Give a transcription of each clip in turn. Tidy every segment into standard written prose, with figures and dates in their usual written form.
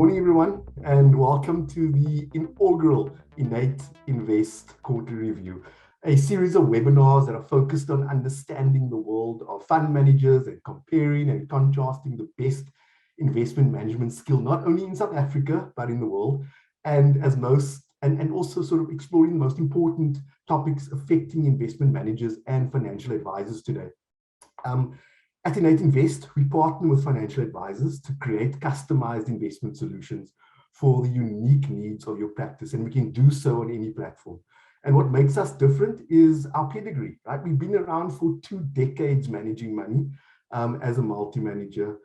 morning, everyone, and welcome to the inaugural INN8 Invest Quarterly Review, a series of webinars that are focused on understanding the world of fund managers and comparing and contrasting the best investment management skill, not only in South Africa, but in the world, and also sort of exploring the most important topics affecting investment managers and financial advisors today. At INN8 Invest, we partner with financial advisors to create customized investment solutions for the unique needs of your practice, and we can do so on any platform. And what makes us different is our pedigree, right? We've been around for 2 decades managing money as a multi-manager.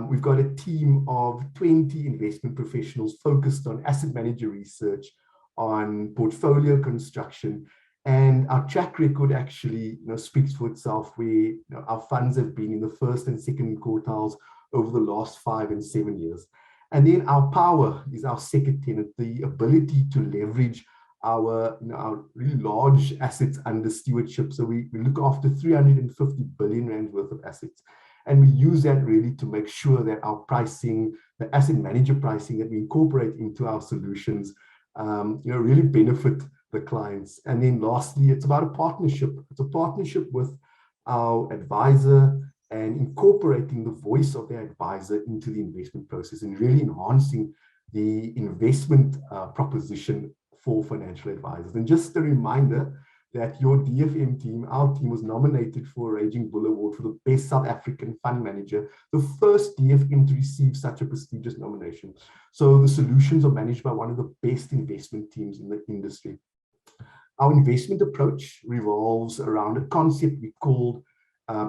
We've got a team of 20 investment professionals focused on asset manager research, on portfolio construction, and our track record actually speaks for itself, where our funds have been in the first and second quartiles over the last 5 and 7 years. And then our power is our second tenet, the ability to leverage our really large assets under stewardship. So we look after 350 billion rand worth of assets. And we use that really to make sure that our pricing, the asset manager pricing that we incorporate into our solutions, really benefit the clients. And then lastly, it's about a partnership. It's a partnership with our advisor and incorporating the voice of the advisor into the investment process and really enhancing the investment proposition for financial advisors. And just a reminder that your DFM team, our team, was nominated for a Raging Bull Award for the Best South African Fund Manager, the first DFM to receive such a prestigious nomination. So the solutions are managed by one of the best investment teams in the industry. Our investment approach revolves around a concept we called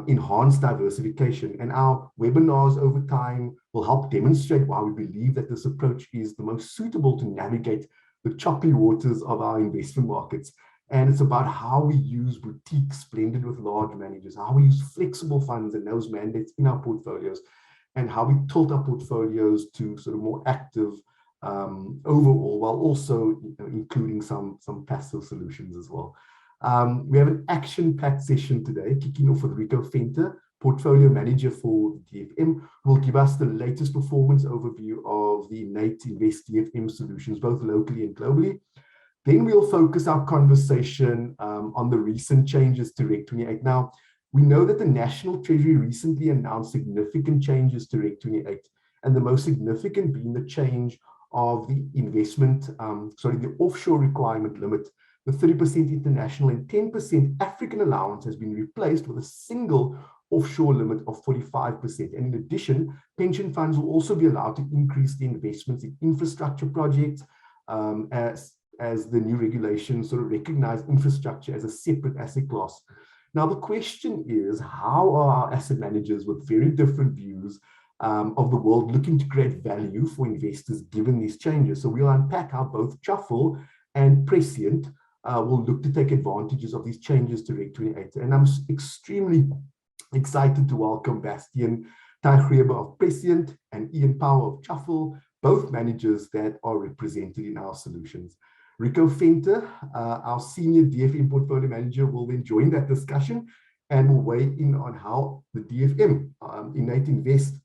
enhanced diversification, and our webinars over time will help demonstrate why we believe that this approach is the most suitable to navigate the choppy waters of our investment markets. And it's about how we use boutiques blended with large managers, how we use flexible funds and those mandates in our portfolios, and how we tilt our portfolios to sort of more active overall, while also including some passive solutions as well. We have an action-packed session today, kicking off with Richo Venter, portfolio manager for DFM, who will give us the latest performance overview of the INN8 Invest DFM solutions, both locally and globally. Then we'll focus our conversation on the recent changes to Reg 28. Now, we know that the National Treasury recently announced significant changes to Reg 28, and the most significant being the change of the the offshore requirement limit. The 30% international and 10% African allowance has been replaced with a single offshore limit of 45%. And in addition, pension funds will also be allowed to increase the investments in infrastructure projects as the new regulations sort of recognize infrastructure as a separate asset class. Now, the question is, how are our asset managers with very different views of the world looking to create value for investors given these changes? So we'll unpack how both Truffle and Prescient will look to take advantages of these changes to Reg 28. And I'm extremely excited to welcome Bastion Teichgreeber of Prescient and Iain Power of Truffle, both managers that are represented in our solutions. Richo Venter, our senior DFM portfolio manager, will then join that discussion and will weigh in on how the DFM, INN8 Invest,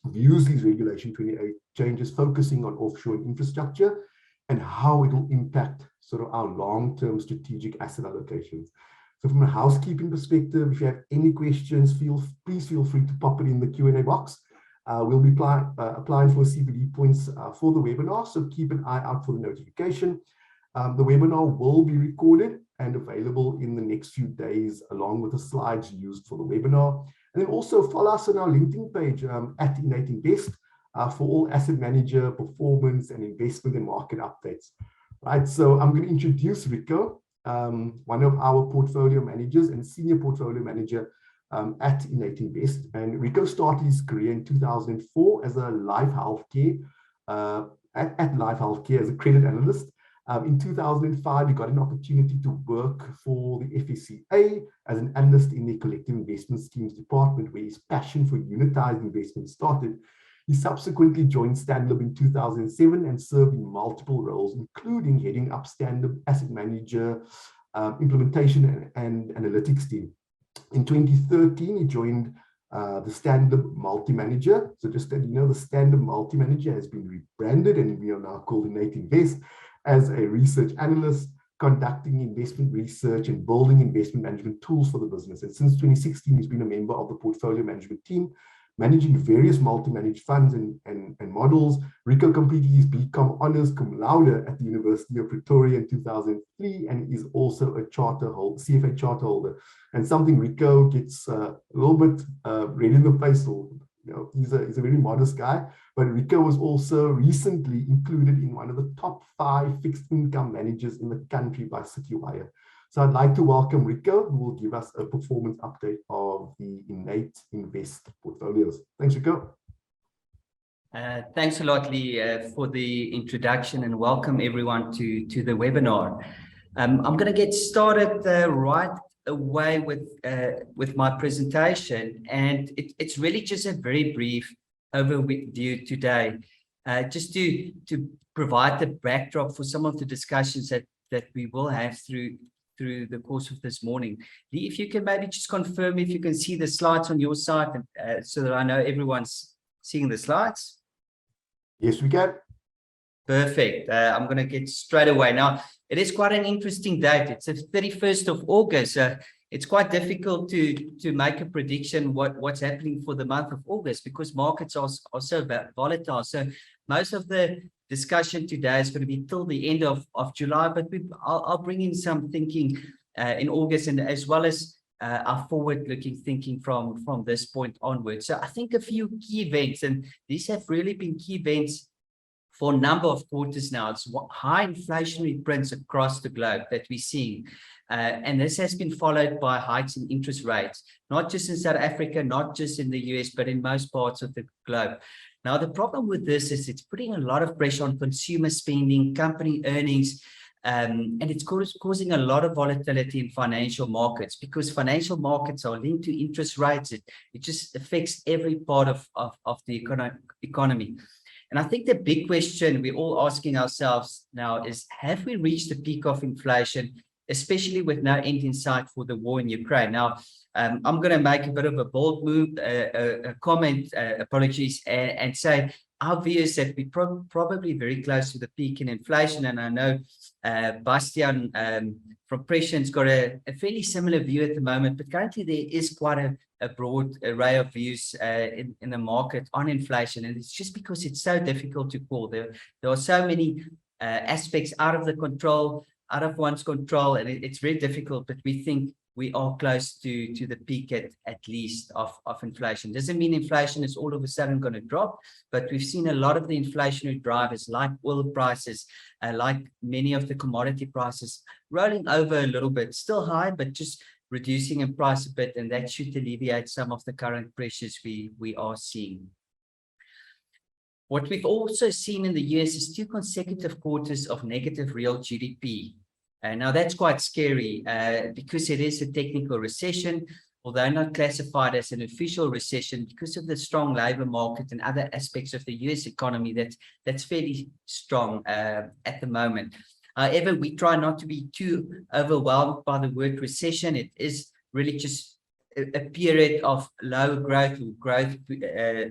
views these Regulation 28 changes, focusing on offshore infrastructure and how it will impact sort of our long-term strategic asset allocations. So from a housekeeping perspective, if you have any questions, please feel free to pop it in the Q&A box. We'll be applying for CPD points for the webinar, so keep an eye out for the notification. The webinar will be recorded and available in the next few days, along with the slides used for the webinar. And then also follow us on our LinkedIn page at INN8 Invest for all asset manager performance and investment and market updates. Right, so I'm going to introduce Richo, one of our portfolio managers and senior portfolio manager at INN8 Invest. And Richo started his career in 2004 as a Life Healthcare, at Life Healthcare as a credit analyst. In 2005, he got an opportunity to work for the FSCA as an analyst in the collective investment schemes department, where his passion for unitized investment started. He subsequently joined Stanlib in 2007 and served in multiple roles, including heading up Stanlib asset manager implementation and analytics team. In 2013, he joined the Standard Multi-Manager. So just that you know, the Standard Multi-Manager has been rebranded, and we are now called INN8 Invest, as a research analyst conducting investment research and building investment management tools for the business. And since 2016, he's been a member of the portfolio management team, managing various multi-managed funds and models. Richo completed his BCom honors cum laude at the University of Pretoria in 2003, and is also a CFA charter holder. And something Richo gets a little bit red in the face, or he's a very modest guy. But Richo was also recently included in one of the top 5 fixed income managers in the country by Citywire. So I'd like to welcome Richo, who will give us a performance update of the INN8 Invest portfolios. Thanks, Richo. Thanks a lot, Leigh, for the introduction, and welcome everyone to the webinar. I'm going to get started right away with my presentation, and it's really just a very brief overview today, just to provide the backdrop for some of the discussions that we will have through the course of this morning. Leigh, if you can maybe just confirm if you can see the slides on your side, so that I know everyone's seeing the slides. Yes, we can. Perfect. I'm going to get straight away. Now, it is quite an interesting date. It's the 31st of August. It's quite difficult to make a prediction what's happening for the month of August, because markets are so volatile. So most of the discussion today is going to be till the end of July, but I'll bring in some thinking in August, and as well as our forward-looking thinking from this point onwards. So I think a few key events, and these have really been key events for a number of quarters now. It's high inflationary prints across the globe that we're seeing. And this has been followed by hikes in interest rates, not just in South Africa, not just in the US, but in most parts of the globe. Now, the problem with this is it's putting a lot of pressure on consumer spending, company earnings, and it's causing a lot of volatility in financial markets, because financial markets are linked to interest rates. It just affects every part of the economy. And I think the big question we're all asking ourselves now is, have we reached the peak of inflation, especially with no end in sight for the war in Ukraine? Now, I'm going to make a bit of a bold move, a comment, apologies, and say our view is that we're probably very close to the peak in inflation. And I know Bastion from Prescient's got a fairly similar view at the moment, but currently there is quite a broad array of views in the market on inflation. And it's just because it's so difficult to call. There are so many aspects out of one's control, and it's very difficult, but we think we are close to the peak at least of inflation. Doesn't mean inflation is all of a sudden going to drop, but we've seen a lot of the inflationary drivers, like oil prices, like many of the commodity prices, rolling over a little bit, still high, but just reducing in price a bit, and that should alleviate some of the current pressures we are seeing. What we've also seen in the US is 2 consecutive quarters of negative real GDP. Now, that's quite scary because it is a technical recession, although not classified as an official recession, because of the strong labor market and other aspects of the US economy that's fairly strong at the moment. However, we try not to be too overwhelmed by the word recession. It is really just a period of low growth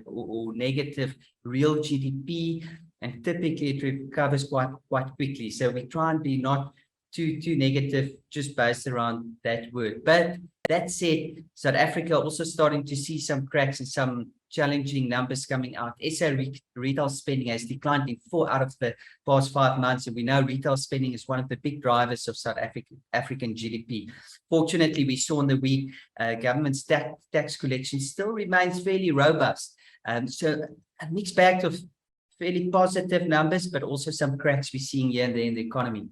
or negative real GDP, and typically it recovers quite quickly. So we try and be not too negative just based around that word. But that said, South Africa also starting to see some cracks and some challenging numbers coming out. SA retail spending has declined in 4 out of the past 5 months, and we know retail spending is one of the big drivers of South African GDP. Fortunately, we saw in the week government's tax collection still remains fairly robust. So a mixed bag of fairly positive numbers, but also some cracks we're seeing here and there in the economy.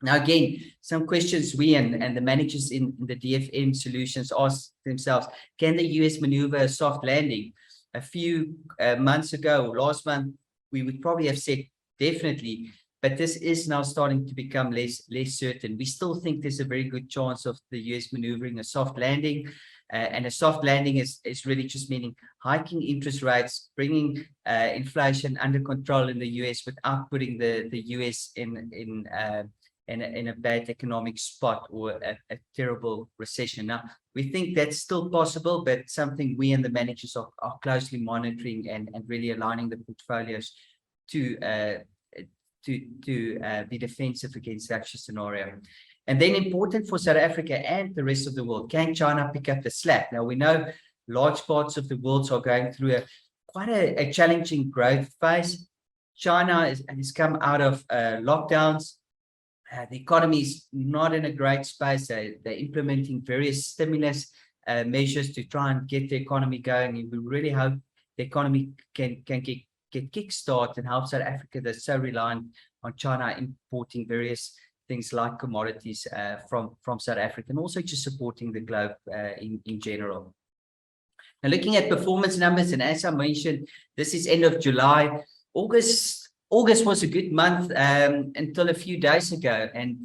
Now, again, some questions we and the managers in the DFM solutions ask themselves: can the US maneuver a soft landing? A few months ago, or last month, we would probably have said definitely, but this is now starting to become less certain. We still think there's a very good chance of the US maneuvering a soft landing. And a soft landing is really just meaning hiking interest rates, bringing inflation under control in the US without putting the US in in a bad economic spot or a terrible recession. Now, we think that's still possible, but something we and the managers are closely monitoring and really aligning the portfolios to be defensive against such a scenario. And then important for South Africa and the rest of the world, can China pick up the slack? Now, we know large parts of the world are going through quite a challenging growth phase. China has come out of lockdowns. The economy is not in a great space. They're implementing various stimulus measures to try and get the economy going. And we really hope the economy can get kickstart and help South Africa that's so reliant on China importing various things like commodities from South Africa, and also just supporting the globe in general. Now, looking at performance numbers, and as I mentioned, this is end of July. August was a good month until a few days ago, and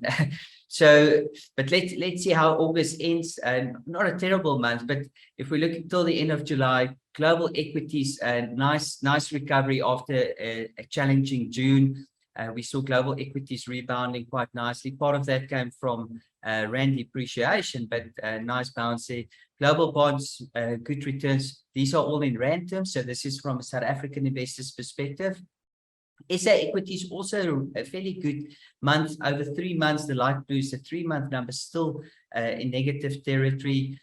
but let's see how August ends. Not a terrible month, but if we look until the end of July, global equities, nice recovery after a challenging June. We saw global equities rebounding quite nicely. Part of that came from rand depreciation, but nice bounce there. Global bonds, good returns. These are all in rand terms, so this is from a South African investor's perspective. SA equities also a fairly good month. Over 3 months, the light blue is the 3-month number, still in negative territory.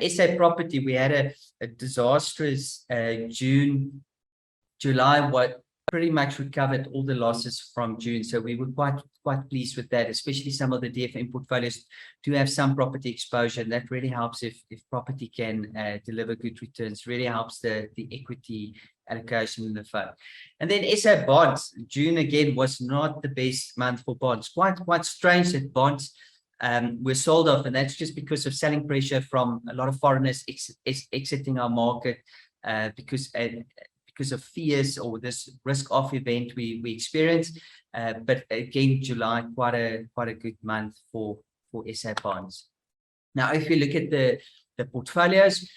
SA property, we had a disastrous June. July, pretty much recovered all the losses from June. So we were quite pleased with that, especially some of the DFM portfolios do have some property exposure. And that really helps if property can deliver good returns, really helps the equity allocation in the fund. And then SA bonds, June again was not the best month for bonds. Quite strange that bonds were sold off, and that's just because of selling pressure from a lot of foreigners exiting our market because of fears or this risk-off event we experienced. But again, July, quite a good month for SA bonds. Now, if you look at the portfolios,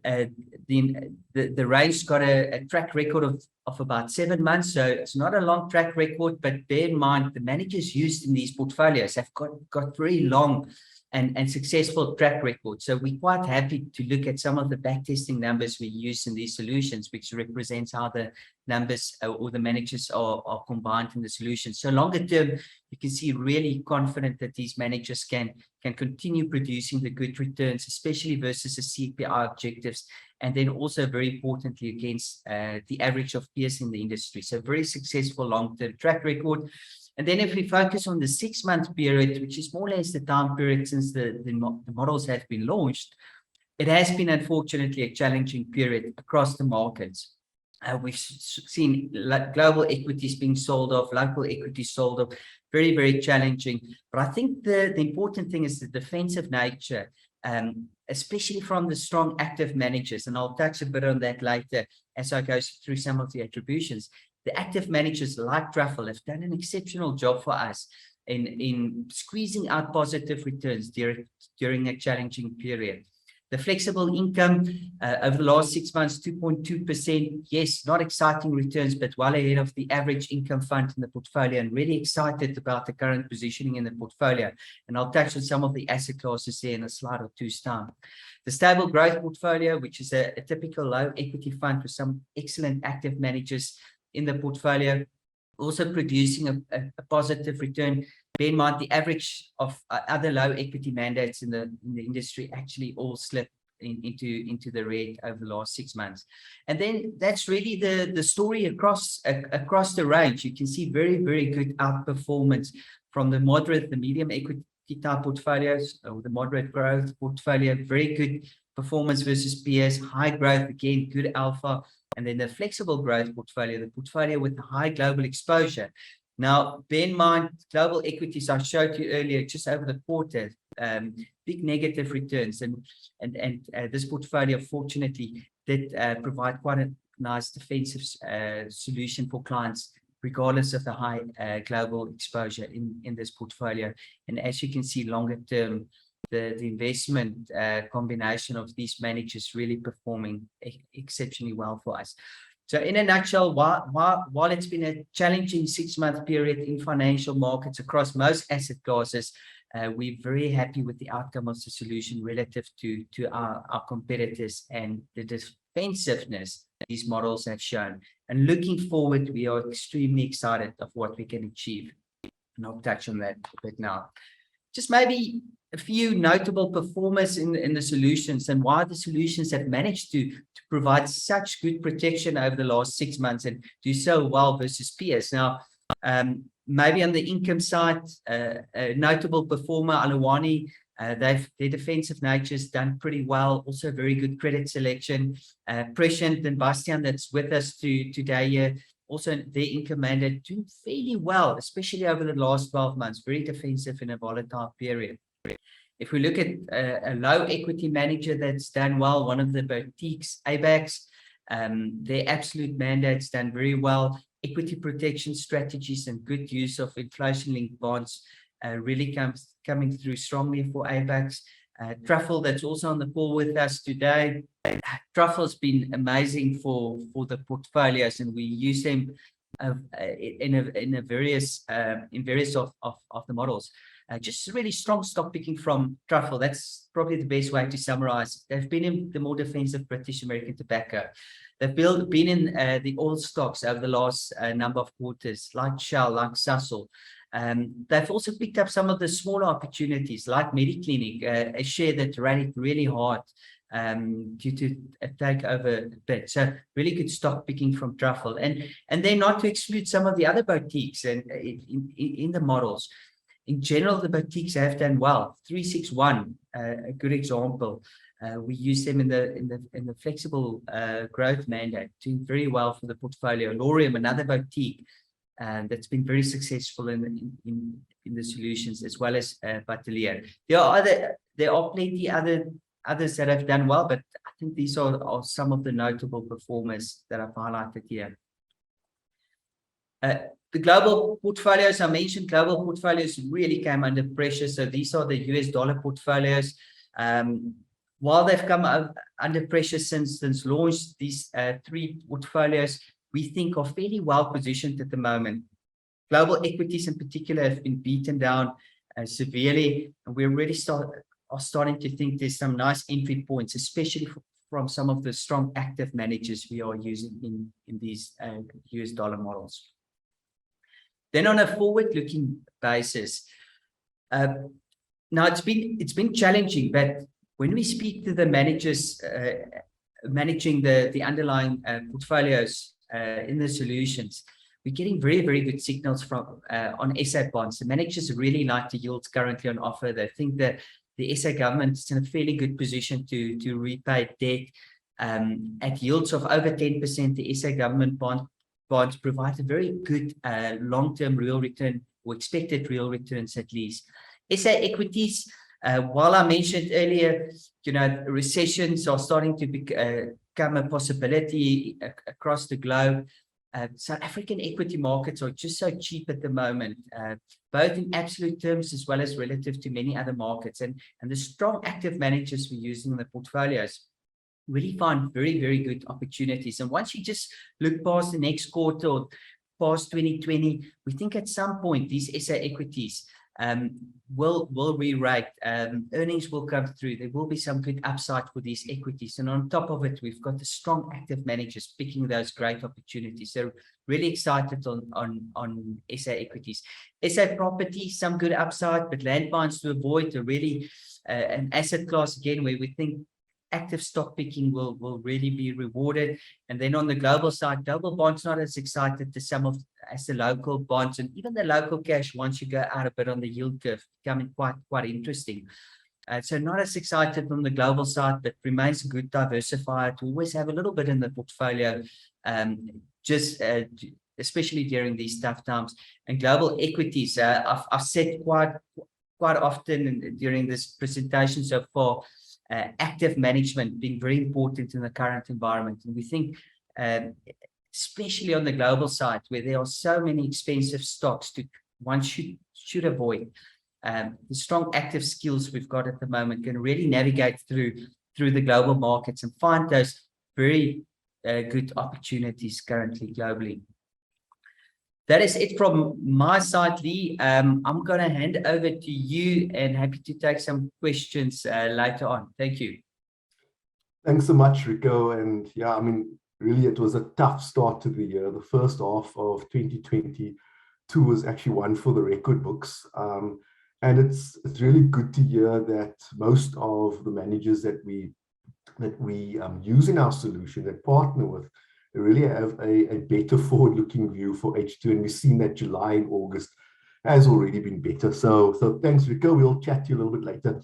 the range got a track record of about 7 months. So it's not a long track record, but bear in mind the managers used in these portfolios have got very long and successful track record. So we're quite happy to look at some of the backtesting numbers we use in these solutions, which represents how the numbers or the managers are combined in the solution. So longer term, you can see really confident that these managers can continue producing the good returns, especially versus the CPI objectives, and then also very importantly against the average of peers in the industry. So very successful long-term track record. And then if we focus on the 6-month period, which is more or less the time period since the models have been launched, it has been unfortunately a challenging period across the markets. We've seen global equities being sold off, local equities sold off, very, very challenging. But I think the important thing is the defensive nature, especially from the strong active managers. And I'll touch a bit on that later as I go through some of the attributions. The active managers like Truffle have done an exceptional job for us in squeezing out positive returns during a challenging period. The flexible income over the last 6 months, 2.2%. Yes, not exciting returns, but well ahead of the average income fund in the portfolio, and really excited about the current positioning in the portfolio. And I'll touch on some of the asset classes there in a slide or two's time. The stable growth portfolio, which is a typical low equity fund with some excellent active managers in the portfolio, also producing a positive return. Bear in mind the average of other low equity mandates in the industry actually all slipped into the red over the last 6 months. And then that's really the story across the range. You can see very, very good outperformance from the moderate, the medium equity type portfolios, or the moderate growth portfolio, very good performance versus peers, high growth, again, good alpha. And then the flexible growth portfolio, the portfolio with the high global exposure. Now, bear in mind, global equities I showed you earlier, just over the quarter, big negative returns. And this portfolio, fortunately, did provide quite a nice defensive solution for clients, regardless of the high global exposure in this portfolio. And as you can see, longer term, the investment combination of these managers really performing exceptionally well for us. So in a nutshell, while it's been a challenging 6-month period in financial markets across most asset classes, we're very happy with the outcome of the solution relative to our competitors and the defensiveness these models have shown. And looking forward, we are extremely excited of what we can achieve. And I'll touch on that a bit now. Just maybe a few notable performers in the solutions and why the solutions have managed to provide such good protection over the last 6 months and do so well versus peers. Now, maybe on the income side, a notable performer, Aluwani, their defensive nature's done pretty well. Also, very good credit selection. Prescient and Bastion, that's with us today here. Also, their income mandate doing fairly well, especially over the last 12 months. Very defensive in a volatile period. If we look at a low equity manager that's done well, one of the boutiques, ABAX, their absolute mandate's done very well. Equity protection strategies and good use of inflation-linked bonds really coming through strongly for ABAX. Truffle, that's also on the call with us today. Truffle's been amazing for the portfolios, and we use them in various of the models. Just really strong stock picking from Truffle. That's probably the best way to summarize. They've been in the more defensive British American tobacco. They've been in the oil stocks over the last number of quarters, like Shell, like Sasol. They've also picked up some of the smaller opportunities, like Mediclinic, a share that rallied really hard due to a takeover bid. So really good stock picking from Truffle. And then not to exclude some of the other boutiques and in the models. In general, the boutiques have done well. 361, a good example. We use them in the flexible growth mandate, doing very well for the portfolio. Lorium, another boutique that's been very successful in the solutions, as well as Quaterly. There are plenty others that have done well, but I think these are some of the notable performers that I've highlighted here. The global portfolios, I mentioned global portfolios really came under pressure. So these are the US dollar portfolios. While they've come under pressure since launch, these 3 portfolios we think are fairly well positioned at the moment. Global equities in particular have been beaten down severely, and we're really starting to think there's some nice entry points, especially from some of the strong active managers we are using in these US dollar models. Then on a forward-looking basis, now it's been challenging, but when we speak to the managers managing the underlying portfolios in the solutions, we're getting very, very good signals from on SA bonds. The managers really like the yields currently on offer. They think that the SA government is in a fairly good position to repay debt at yields of over 10%. The SA government bonds provide a very good long-term real return, or expected real returns at least. SA equities, while I mentioned earlier, recessions are starting to become a possibility across the globe. South African equity markets are just so cheap at the moment, both in absolute terms as well as relative to many other markets. And the strong active managers we're using in the portfolios really find very, very good opportunities. And once you just look past the next quarter or past 2020, we think at some point these SA equities will re-rate, earnings will come through. There will be some good upside for these equities, and on top of it, we've got the strong active managers picking those great opportunities. So really excited on SA equities. SA property, some good upside, but land bonds to avoid are really an asset class again where we think active stock picking will really be rewarded. And then on the global side, global bonds not as excited as the local bonds, and even the local cash, once you go out a bit on the yield curve, becoming quite interesting. So not as excited on the global side, but remains a good diversifier to always have a little bit in the portfolio, especially during these tough times. And global equities, I've said quite often during this presentation so far, active management being very important in the current environment. And we think, especially on the global side, where there are so many expensive stocks one should avoid, the strong active skills we've got at the moment can really navigate through the global markets and find those very good opportunities currently globally. That is it from my side, Leigh. I'm going to hand over to you and happy to take some questions later on. Thank you. Thanks so much, Richo. And yeah, I mean, really, it was a tough start to the year. The first half of 2022 was actually one for the record books. And it's really good to hear that most of the managers that we use in our solution, that partner with, really have a better forward-looking view for H2, and we've seen that July and August has already been better. So thanks, Richo. We'll chat to you a little bit later.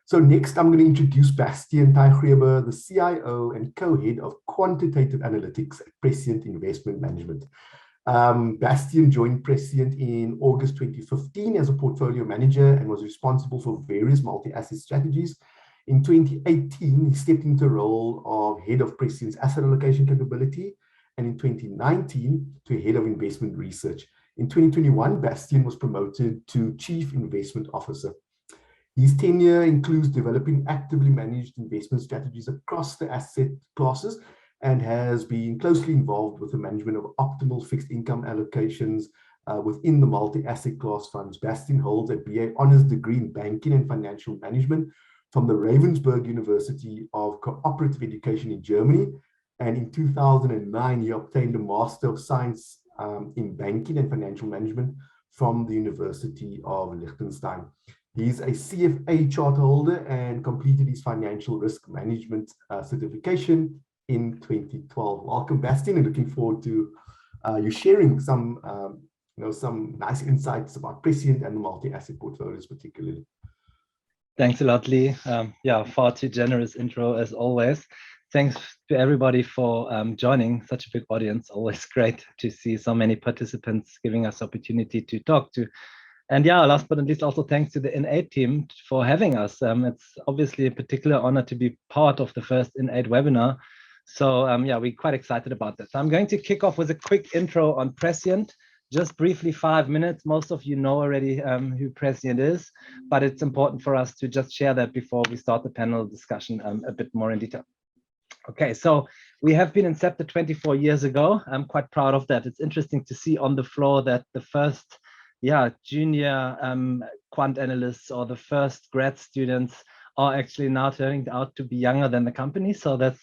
So next, I'm going to introduce Bastion Teichgreeber, the CIO and co-head of quantitative analytics at Prescient Investment Management. Bastion joined Prescient in August 2015 as a portfolio manager and was responsible for various multi-asset strategies. In 2018, he stepped into the role of head of Prescient's asset allocation capability, and in 2019 to head of investment research. In 2021, Bastion was promoted to chief investment officer. His tenure includes developing actively managed investment strategies across the asset classes and has been closely involved with the management of optimal fixed income allocations within the multi-asset class funds. Bastion holds a BA Honours degree in banking and financial management from the Ravensburg University of Cooperative Education in Germany. And in 2009, he obtained a Master of Science in Banking and Financial Management from the University of Liechtenstein. He's a CFA charter holder and completed his financial risk management certification in 2012. Welcome, Bastion, and looking forward to you sharing some nice insights about Prescient and the multi-asset portfolios particularly. Thanks a lot, Leigh. Yeah, far too generous intro as always. Thanks to everybody for joining such a big audience. Always great to see so many participants giving us opportunity to talk to. And yeah, last but not least, also thanks to the INN8 team for having us. It's obviously a particular honor to be part of the first INN8 webinar. So yeah, we're quite excited about this. I'm going to kick off with a quick intro on Prescient. Just briefly, 5 minutes. Most of you know already who Prescient is, but it's important for us to just share that before we start the panel discussion a bit more in detail. Okay, so we have been incepted 24 years ago. I'm quite proud of that. It's interesting to see on the floor that the first junior quant analysts or the first grad students are actually now turning out to be younger than the company. So that's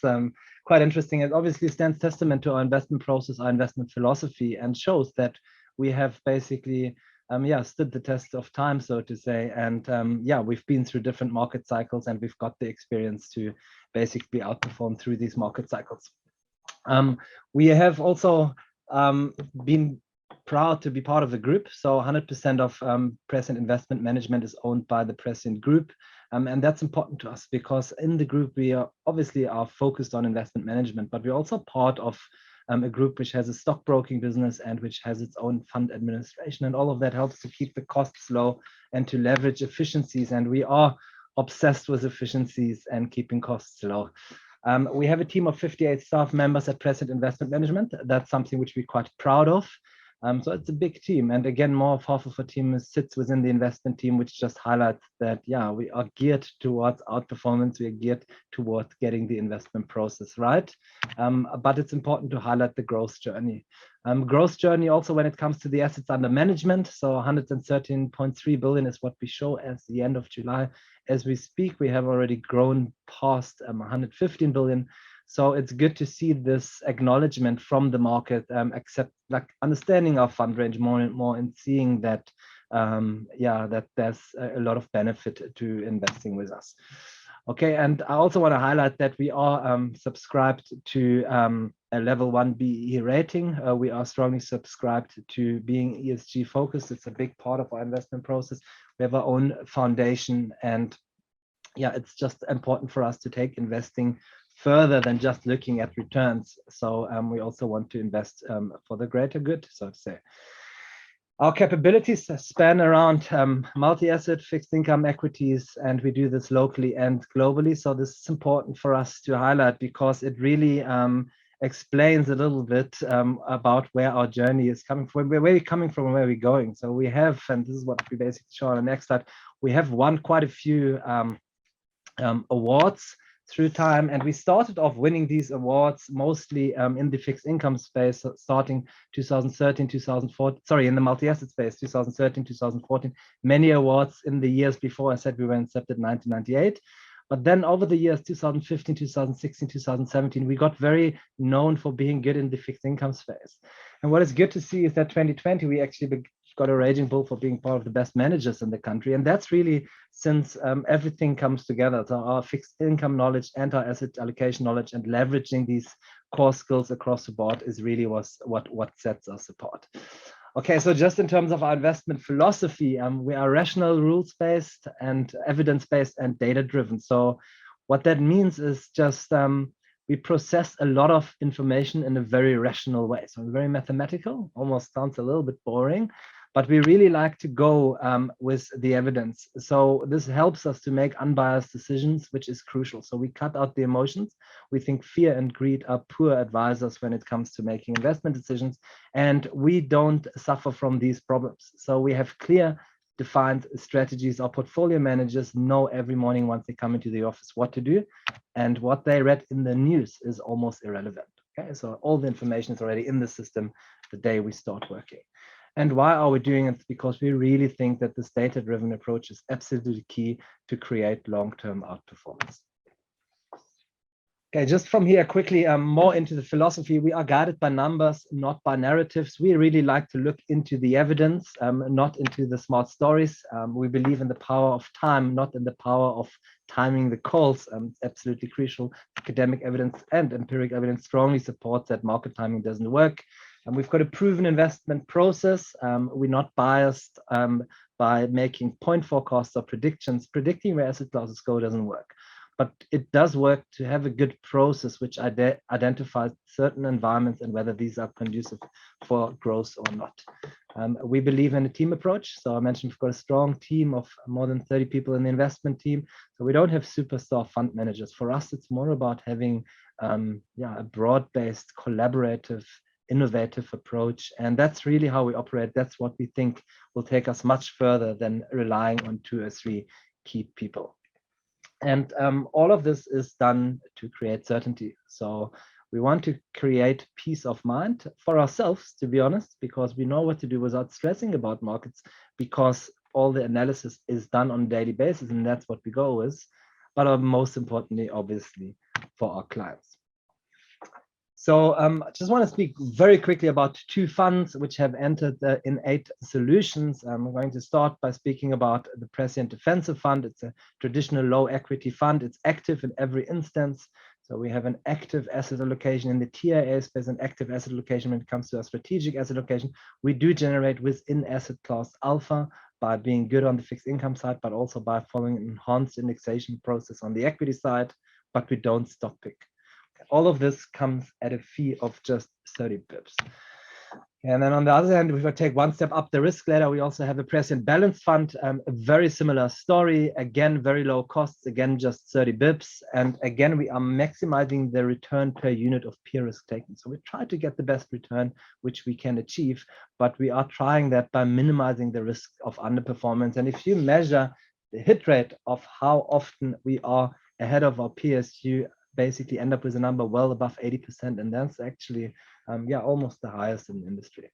quite interesting. It obviously stands testament to our investment process, our investment philosophy, and shows that we have basically stood the test of time, so to say. And we've been through different market cycles, and we've got the experience to basically outperform through these market cycles. We have also been proud to be part of the group. So 100% of Prescient Investment Management is owned by the Prescient Group. And that's important to us because in the group, we are obviously focused on investment management, but we're also part of a group which has a stockbroking business and which has its own fund administration. And all of that helps to keep the costs low and to leverage efficiencies. And we are obsessed with efficiencies and keeping costs low. We have a team of 58 staff members at Prescient Investment Management. That's something which we're quite proud of. So it's a big team. And again, more of half of our team sits within the investment team, which just highlights that, we are geared towards outperformance. We are geared towards getting the investment process right. But it's important to highlight the growth journey. Growth journey also when it comes to the assets under management. So 113.3 billion is what we show as the end of July. As we speak, we have already grown past 115 billion. So it's good to see this acknowledgement from the market, understanding our fund range more and more and seeing that, that there's a lot of benefit to investing with us. Okay, and I also want to highlight that we are subscribed to a level 1 BE rating. We are strongly subscribed to being ESG focused. It's a big part of our investment process. We have our own foundation, and it's just important for us to take investing further than just looking at returns. So we also want to invest for the greater good, so to say. Our capabilities span around multi-asset, fixed income, equities, and we do this locally and globally. So this is important for us to highlight because it really explains a little bit about where our journey is coming from, where we're coming from and where we're going. So we have, and this is what we basically show on the next slide, we have won quite a few awards through time. And we started off winning these awards mostly in the fixed income space, starting 2013, 2014, sorry, in the multi-asset space, 2013, 2014, many awards in the years before. I said we were incepted in 1998. But then over the years, 2015, 2016, 2017, we got very known for being good in the fixed income space. And what is good to see is that 2020, we actually got a raging bull for being part of the best managers in the country. And that's really since everything comes together. So our fixed income knowledge and our asset allocation knowledge and leveraging these core skills across the board is really what sets us apart. Okay, so just in terms of our investment philosophy, we are rational, rules-based and evidence-based and data-driven. So what that means is just we process a lot of information in a very rational way. So very mathematical, almost sounds a little bit boring, but we really like to go with the evidence. So this helps us to make unbiased decisions, which is crucial. So we cut out the emotions. We think fear and greed are poor advisors when it comes to making investment decisions, and we don't suffer from these problems. So we have clear, defined strategies. Our portfolio managers know every morning once they come into the office what to do, and what they read in the news is almost irrelevant. Okay, so all the information is already in the system the day we start working. And why are we doing it? Because we really think that this data-driven approach is absolutely key to create long-term outperformance. Okay, just from here quickly, more into the philosophy. We are guided by numbers, not by narratives. We really like to look into the evidence, not into the smart stories. We believe in the power of time, not in the power of timing the calls. It's absolutely crucial. Academic evidence and empiric evidence strongly supports that market timing doesn't work. And we've got a proven investment process. We're not biased by making point forecasts or predictions. Predicting where asset classes go doesn't work. But it does work to have a good process which identifies certain environments and whether these are conducive for growth or not. We believe in a team approach. So I mentioned we've got a strong team of more than 30 people in the investment team. So we don't have superstar fund managers. For us, it's more about having a broad-based, collaborative, innovative approach. And that's really how we operate. That's what we think will take us much further than relying on 2 or 3 key people. And all of this is done to create certainty. So we want to create peace of mind for ourselves, to be honest, because we know what to do without stressing about markets, because all the analysis is done on a daily basis, and that's what we go with. But most importantly, obviously, for our clients. So I just want to speak very quickly about 2 funds which have entered the INN8 solutions. I'm going to start by speaking about the Prescient Defensive Fund. It's a traditional low equity fund. It's active in every instance. So we have an active asset allocation in the TIA space, an active asset allocation when it comes to our strategic asset allocation. We do generate within asset class alpha by being good on the fixed income side, but also by following an enhanced indexation process on the equity side, but we don't stock pick. All of this comes at a fee of just 30 pips. And then on the other hand, if we take one step up the risk ladder, we also have a Prescient Balance Fund, a very similar story. Again, very low costs, again, just 30 bips. And again, we are maximizing the return per unit of peer risk taken. So we try to get the best return which we can achieve, but we are trying that by minimizing the risk of underperformance. And if you measure the hit rate of how often we are ahead of our peers, you basically end up with a number well above 80%, and that's actually almost the highest in the industry.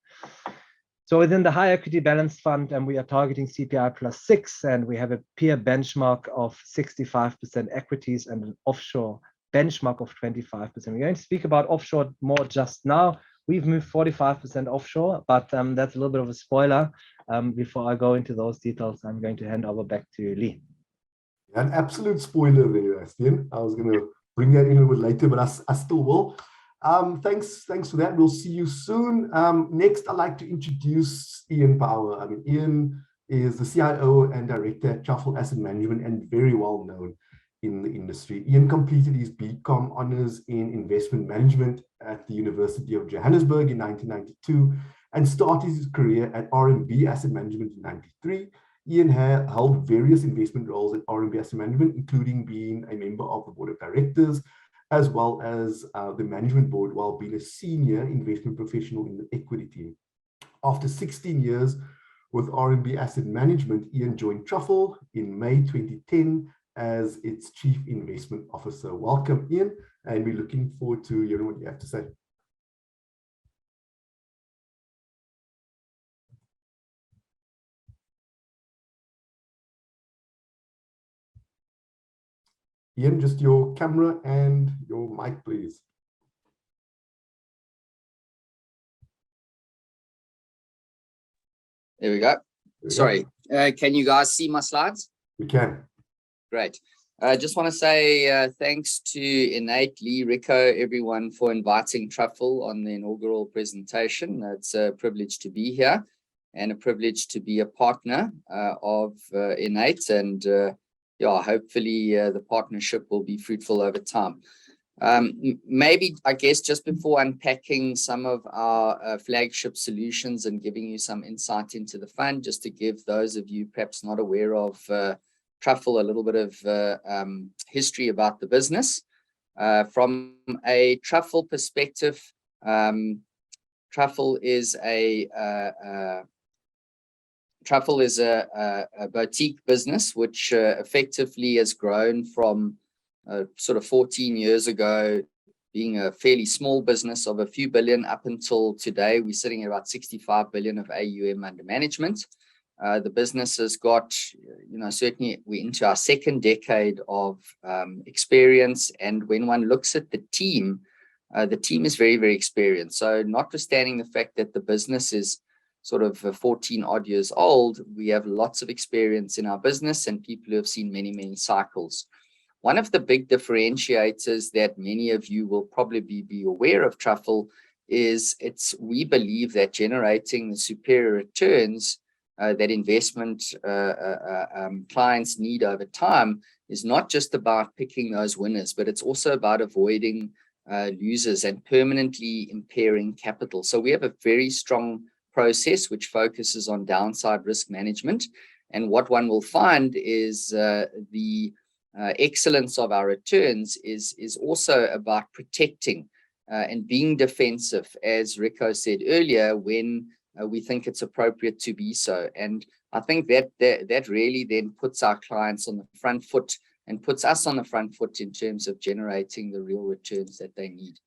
So within the high equity balanced fund, we are targeting CPI +6, and we have a peer benchmark of 65% equities and an offshore benchmark of 25%. We're going to speak about offshore more just now. We've moved 45% offshore, but that's a little bit of a spoiler. Before I go into those details, I'm going to hand over back to Leigh. An absolute spoiler there, Bastion. I was going to bring that in a little bit later, but I still will. Thanks for that. We'll see you soon. Next, I'd like to introduce Iain Power. Iain is the CIO and director at Truffle Asset Management and very well known in the industry. Iain completed his BCom honors in investment management at the University of Johannesburg in 1992 and started his career at RMB Asset Management in 1993. Iain held various investment roles at RMB Asset Management, including being a member of the board of directors, as well as the management board, while being a senior investment professional in the equity team. After 16 years with RMB Asset Management, Iain joined Truffle in May 2010 as its Chief Investment Officer. Welcome, Iain, and we're looking forward to hearing what you have to say. Iain, just your camera and your mic, please. There we go. Sorry. Can you guys see my slides? We can. Great. I just want to say thanks to INN8, Leigh, Richo, everyone for inviting Truffle on the inaugural presentation. It's a privilege to be here and a privilege to be a partner of INN8. And yeah, hopefully the partnership will be fruitful over time. Maybe, I guess, just before unpacking some of our flagship solutions and giving you some insight into the fund, just to give those of you perhaps not aware of Truffle a little bit of history about the business. From a Truffle perspective, Truffle is a boutique business which effectively has grown from sort of 14 years ago, being a fairly small business of a few billion up until today. We're sitting at about 65 billion of AUM under management. The business has got, certainly we're into our second decade of experience. And when one looks at the team is very, very experienced. So notwithstanding the fact that the business is sort of 14 odd years old, we have lots of experience in our business and people who have seen many, many cycles. One of the big differentiators that many of you will probably be aware of Truffle is we believe that generating the superior returns that investment clients need over time is not just about picking those winners, but it's also about avoiding losers and permanently impairing capital. So we have a very strong process which focuses on downside risk management. And what one will find is the excellence of our returns is also about protecting and being defensive, as Richo said earlier, when we think it's appropriate to be so. And I think that really then puts our clients on the front foot and puts us on the front foot in terms of generating the real returns that they need.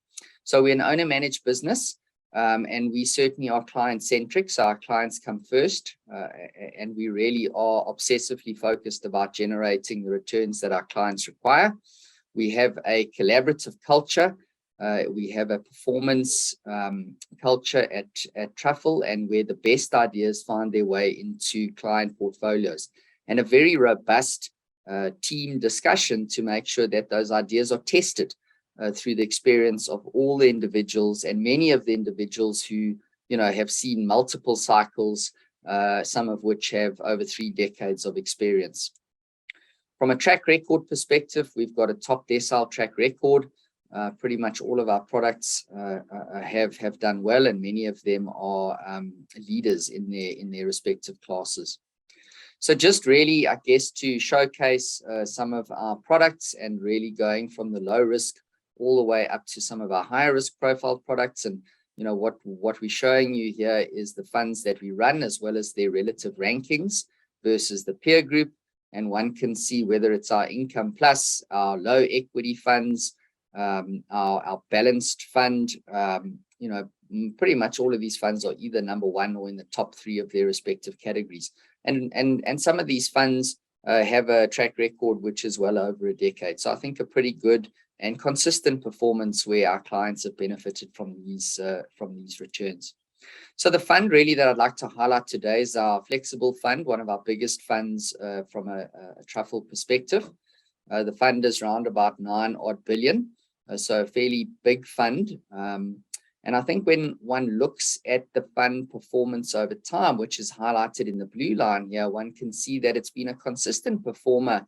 So we're an owner-managed business, and we certainly are client-centric, so our clients come first, and we really are obsessively focused about generating the returns that our clients require. We have a collaborative culture. We have a performance culture at Truffle, and where the best ideas find their way into client portfolios, and a very robust team discussion to make sure that those ideas are tested through the experience of all the individuals, and many of the individuals who have seen multiple cycles, some of which have over 3 decades of experience. From a track record perspective, we've got a top decile track record. Pretty much all of our products have done well, and many of them are leaders in their respective classes. So just really, I guess, to showcase some of our products and really going from the low risk all the way up to some of our higher risk profile products. And what we're showing you here is the funds that we run, as well as their relative rankings versus the peer group. And one can see whether it's our income plus, our low equity funds, our balanced fund, pretty much all of these funds are either number 1 or in the top 3 of their respective categories. And some of these funds have a track record which is well over a decade. So I think a pretty good and consistent performance where our clients have benefited from these returns. So the fund really that I'd like to highlight today is our flexible fund, one of our biggest funds from a Truffle perspective. The fund is around about 9 odd billion, so a fairly big fund. And I think when one looks at the fund performance over time, which is highlighted in the blue line here, one can see that it's been a consistent performer,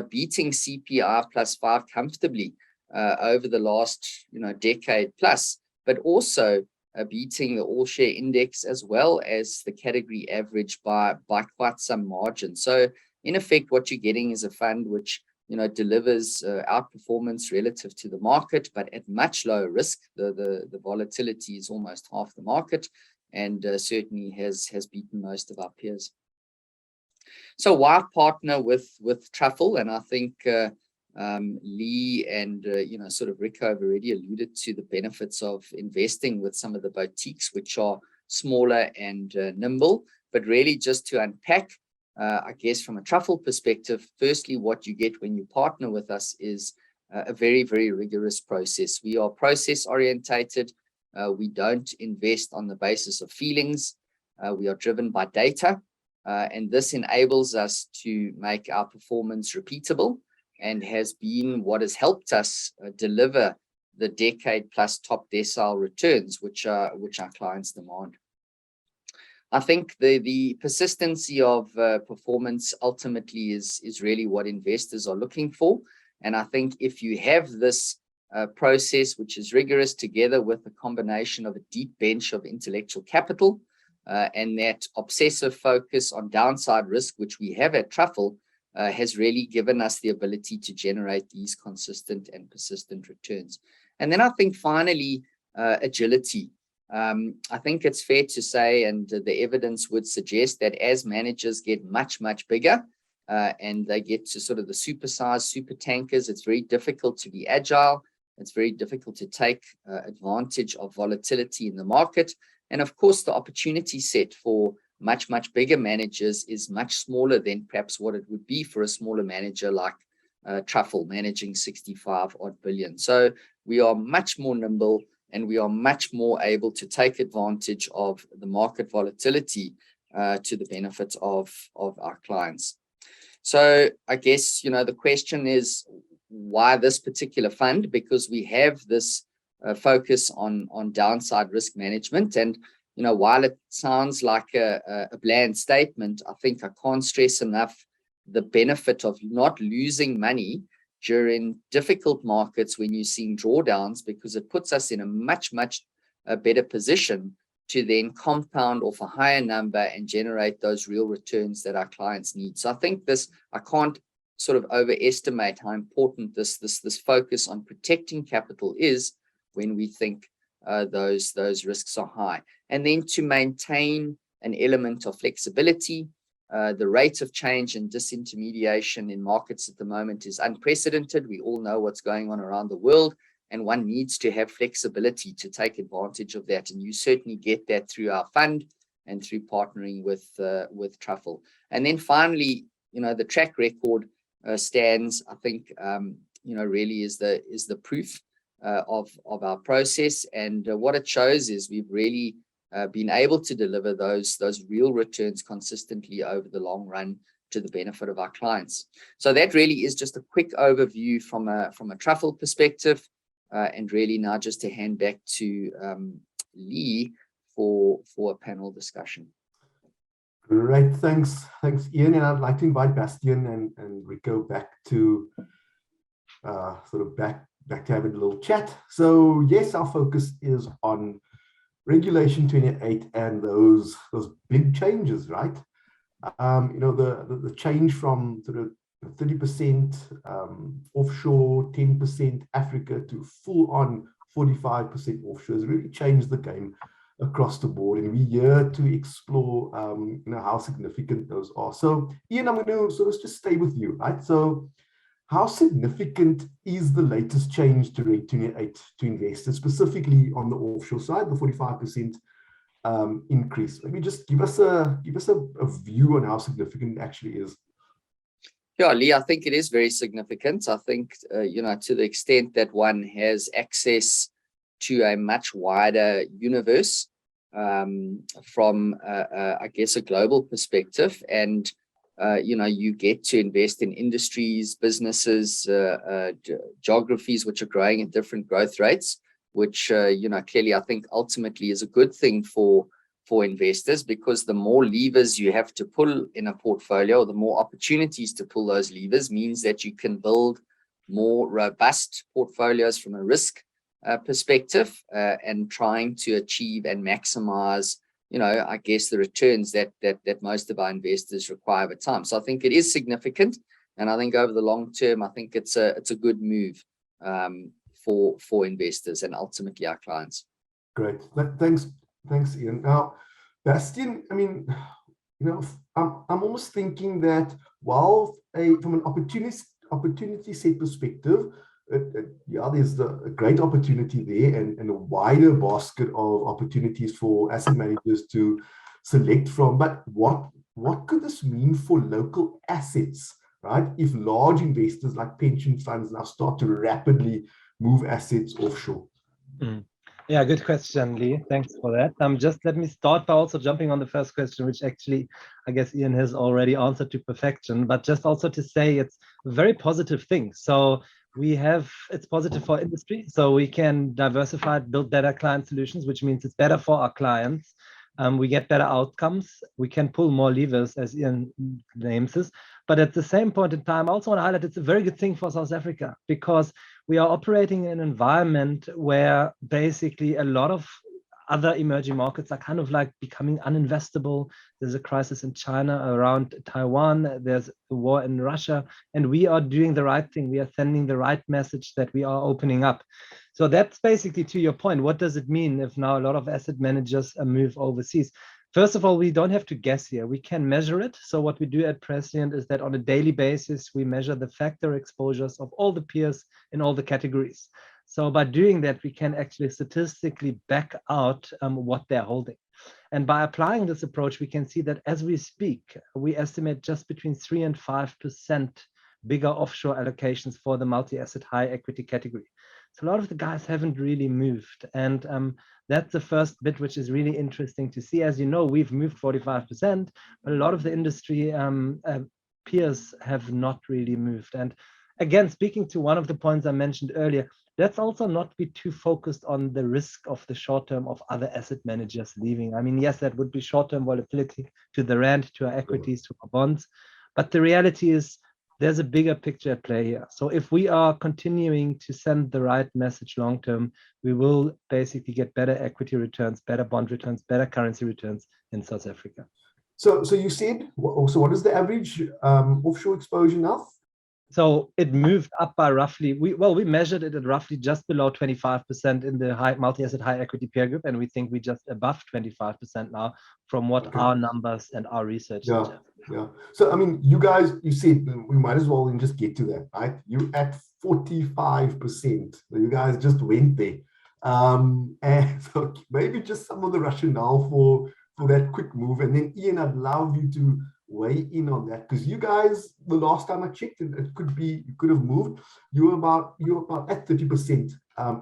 beating CPI +5 comfortably over the last decade plus, but also beating the all share index as well as the category average by quite some margin. So in effect, what you're getting is a fund which delivers outperformance relative to the market, but at much lower risk. The volatility is almost half the market, and certainly has beaten most of our peers. So why partner with Truffle? And I think Leigh and sort of Richo have already alluded to the benefits of investing with some of the boutiques, which are smaller and nimble. But really, just to unpack, I guess from a Truffle perspective, firstly, what you get when you partner with us is a very, very rigorous process. We are process orientated. We don't invest on the basis of feelings. We are driven by data. And this enables us to make our performance repeatable and has been what has helped us deliver the decade plus top decile returns, which our clients demand. I think the persistency of performance ultimately is really what investors are looking for. And I think if you have this process, which is rigorous, together with a combination of a deep bench of intellectual capital, and that obsessive focus on downside risk, which we have at Truffle, has really given us the ability to generate these consistent and persistent returns. And then I think finally, agility. I think it's fair to say, and the evidence would suggest that as managers get much, much bigger, and they get to sort of the supersized super tankers, it's very difficult to be agile. It's very difficult to take advantage of volatility in the market. And of course, the opportunity set for much, much bigger managers is much smaller than perhaps what it would be for a smaller manager like Truffle managing 65 odd billion. So we are much more nimble and we are much more able to take advantage of the market volatility to the benefit of our clients. So I guess, the question is, why this particular fund? Because we have this focus on downside risk management. And, while it sounds like a bland statement, I think I can't stress enough the benefit of not losing money during difficult markets when you're seeing drawdowns, because it puts us in a much, much better position to then compound off a higher number and generate those real returns that our clients need. So I think I can't sort of overestimate how important this focus on protecting capital is when we think those risks are high. And then to maintain an element of flexibility. The rate of change and disintermediation in markets at the moment is unprecedented. We all know what's going on around the world, and one needs to have flexibility to take advantage of that. And you certainly get that through our fund and through partnering with Truffle. And then finally, the track record stands, I think, really is the proof of our process. And what it shows is we've really been able to deliver those real returns consistently over the long run to the benefit of our clients. So that really is just a quick overview from a Truffle perspective, and really now just to hand back to Leigh for a panel discussion. Great, thanks Iain, and I'd like to invite Bastion and Richo back to back to having a little chat. So yes, our focus is on Regulation 28 and those big changes, right? The change from sort of 30% offshore, 10% Africa to full on 45% offshore has really changed the game across the board, and we're here to explore how significant those are. So Iain, I'm going to sort of just stay with you, right? So how significant is the latest change to Reg 28 to investors, specifically on the offshore side, the 45% increase? Maybe just give us a view on how significant it actually is. Yeah, Leigh, I think it is very significant. I think, to the extent that one has access to a much wider universe from, I guess, a global perspective. And, you get to invest in industries, businesses, geographies which are growing at different growth rates, which, clearly I think ultimately is a good thing for investors, because the more levers you have to pull in a portfolio, the more opportunities to pull those levers means that you can build more robust portfolios from a risk perspective, and trying to achieve and maximize, I guess, the returns that most of our investors require over time. So I think it is significant, and I think over the long term, I think it's a good move for investors and ultimately our clients. Great, thanks Iain. Now, Bastion, I'm almost thinking that while from an opportunity set perspective, yeah, there's a great opportunity there and a wider basket of opportunities for asset managers to select from. But what could this mean for local assets, right? If large investors like pension funds now start to rapidly move assets offshore. Mm. Yeah, good question, Leigh. Thanks for that. Just let me start by also jumping on the first question, which actually I guess Iain has already answered to perfection, but just also to say it's a very positive thing. So it's positive for industry. So we can diversify, build better client solutions, which means it's better for our clients. We get better outcomes. We can pull more levers, as Iain names this. But at the same point in time, I also want to highlight it's a very good thing for South Africa because we are operating in an environment where basically a lot of other emerging markets are kind of like becoming uninvestable. There's a crisis in China around Taiwan. There's a war in Russia, and we are doing the right thing. We are sending the right message that we are opening up. So that's basically to your point. What does it mean if now a lot of asset managers move overseas? First of all, we don't have to guess here. We can measure it. So what we do at Prescient is that on a daily basis, we measure the factor exposures of all the peers in all the categories. So by doing that, we can actually statistically back out what they're holding. And by applying this approach, we can see that as we speak, we estimate just between 3 and 5% bigger offshore allocations for the multi-asset high equity category. So a lot of the guys haven't really moved. And that's the first bit, which is really interesting to see. As you know, we've moved 45%, but a lot of the industry peers have not really moved. And again, speaking to one of the points I mentioned earlier, let's also not be too focused on the risk of the short term of other asset managers leaving. I mean, yes, that would be short-term volatility to the rand, to our equities, to our bonds. But the reality is there's a bigger picture at play here. So if we are continuing to send the right message long-term, we will basically get better equity returns, better bond returns, better currency returns in South Africa. So you said, so what is the average offshore exposure now? So it moved up by roughly, we measured it at roughly just below 25% in the high multi-asset high equity peer group, and we think we're just above 25% now from what our numbers and our research suggest. Yeah. So I mean, you guys, you said we might as well just get to that, right? You at 45%. So you guys just went there. And so maybe just some of the rationale for that quick move. And then Iain, I'd love you to weigh in on that, because you guys, the last time I checked, it could have moved. You were about at 30%